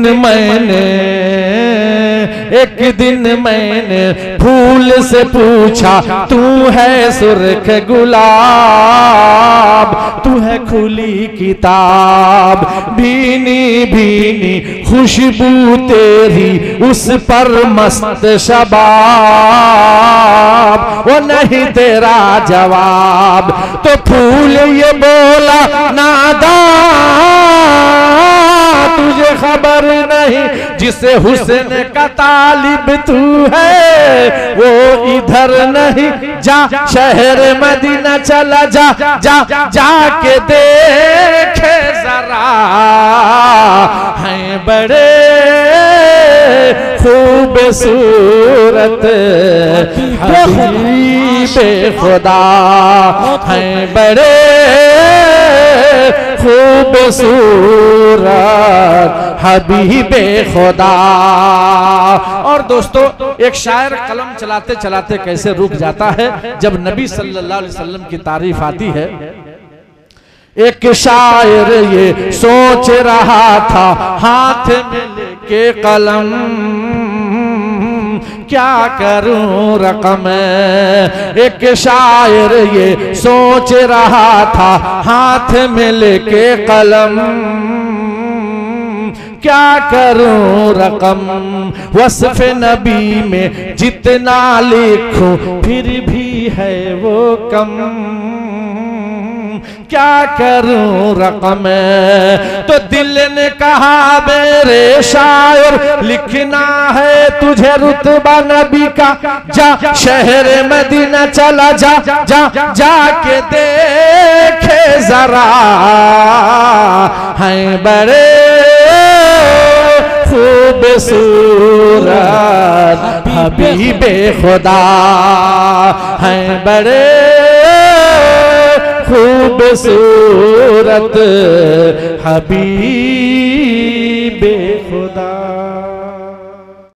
मैंने फूल से पूछा, तू है सुर्ख गुलाब, तू है खुली किताब, भीनी भीनी खुशबू तेरी उस पर मस्त शबाब, वो नहीं तेरा जवाब। तो फूल ये बोला, नादा तुझे खबर नहीं, जिसे हुस्न का तालिब तू है वो इधर नहीं जा, शहर मदीना चला जा, जा जाके देखे जरा, हैं बड़े खूबसूरत हबीबे खुदा, हैं बड़े खूबसूरत हबीबे खुदा। और दोस्तों एक शायर कलम चलाते चलाते कैसे रुक जाता है जब नबी सल्लल्लाहु अलैहि वसल्लम की तारीफ आती है। एक शायर ये सोच रहा था हाथ में लेके कलम, क्या करूं रकम। एक शायर ये सोच रहा था हाथ में लेके कलम, क्या करूं रकम। वस्फ नबी में जितना लिखूं फिर भी है वो कम, क्या करूं रकम। तो दिल ने कहा मेरे शायर लिखना है तुझे रुतबा नबी का, जा शहर मदीना चला जा, जा जाके देखे जरा, हैं बड़े खूबसूरत हबीबे खुदा, हैं बड़े खूबसूरत हबीबे खुदा।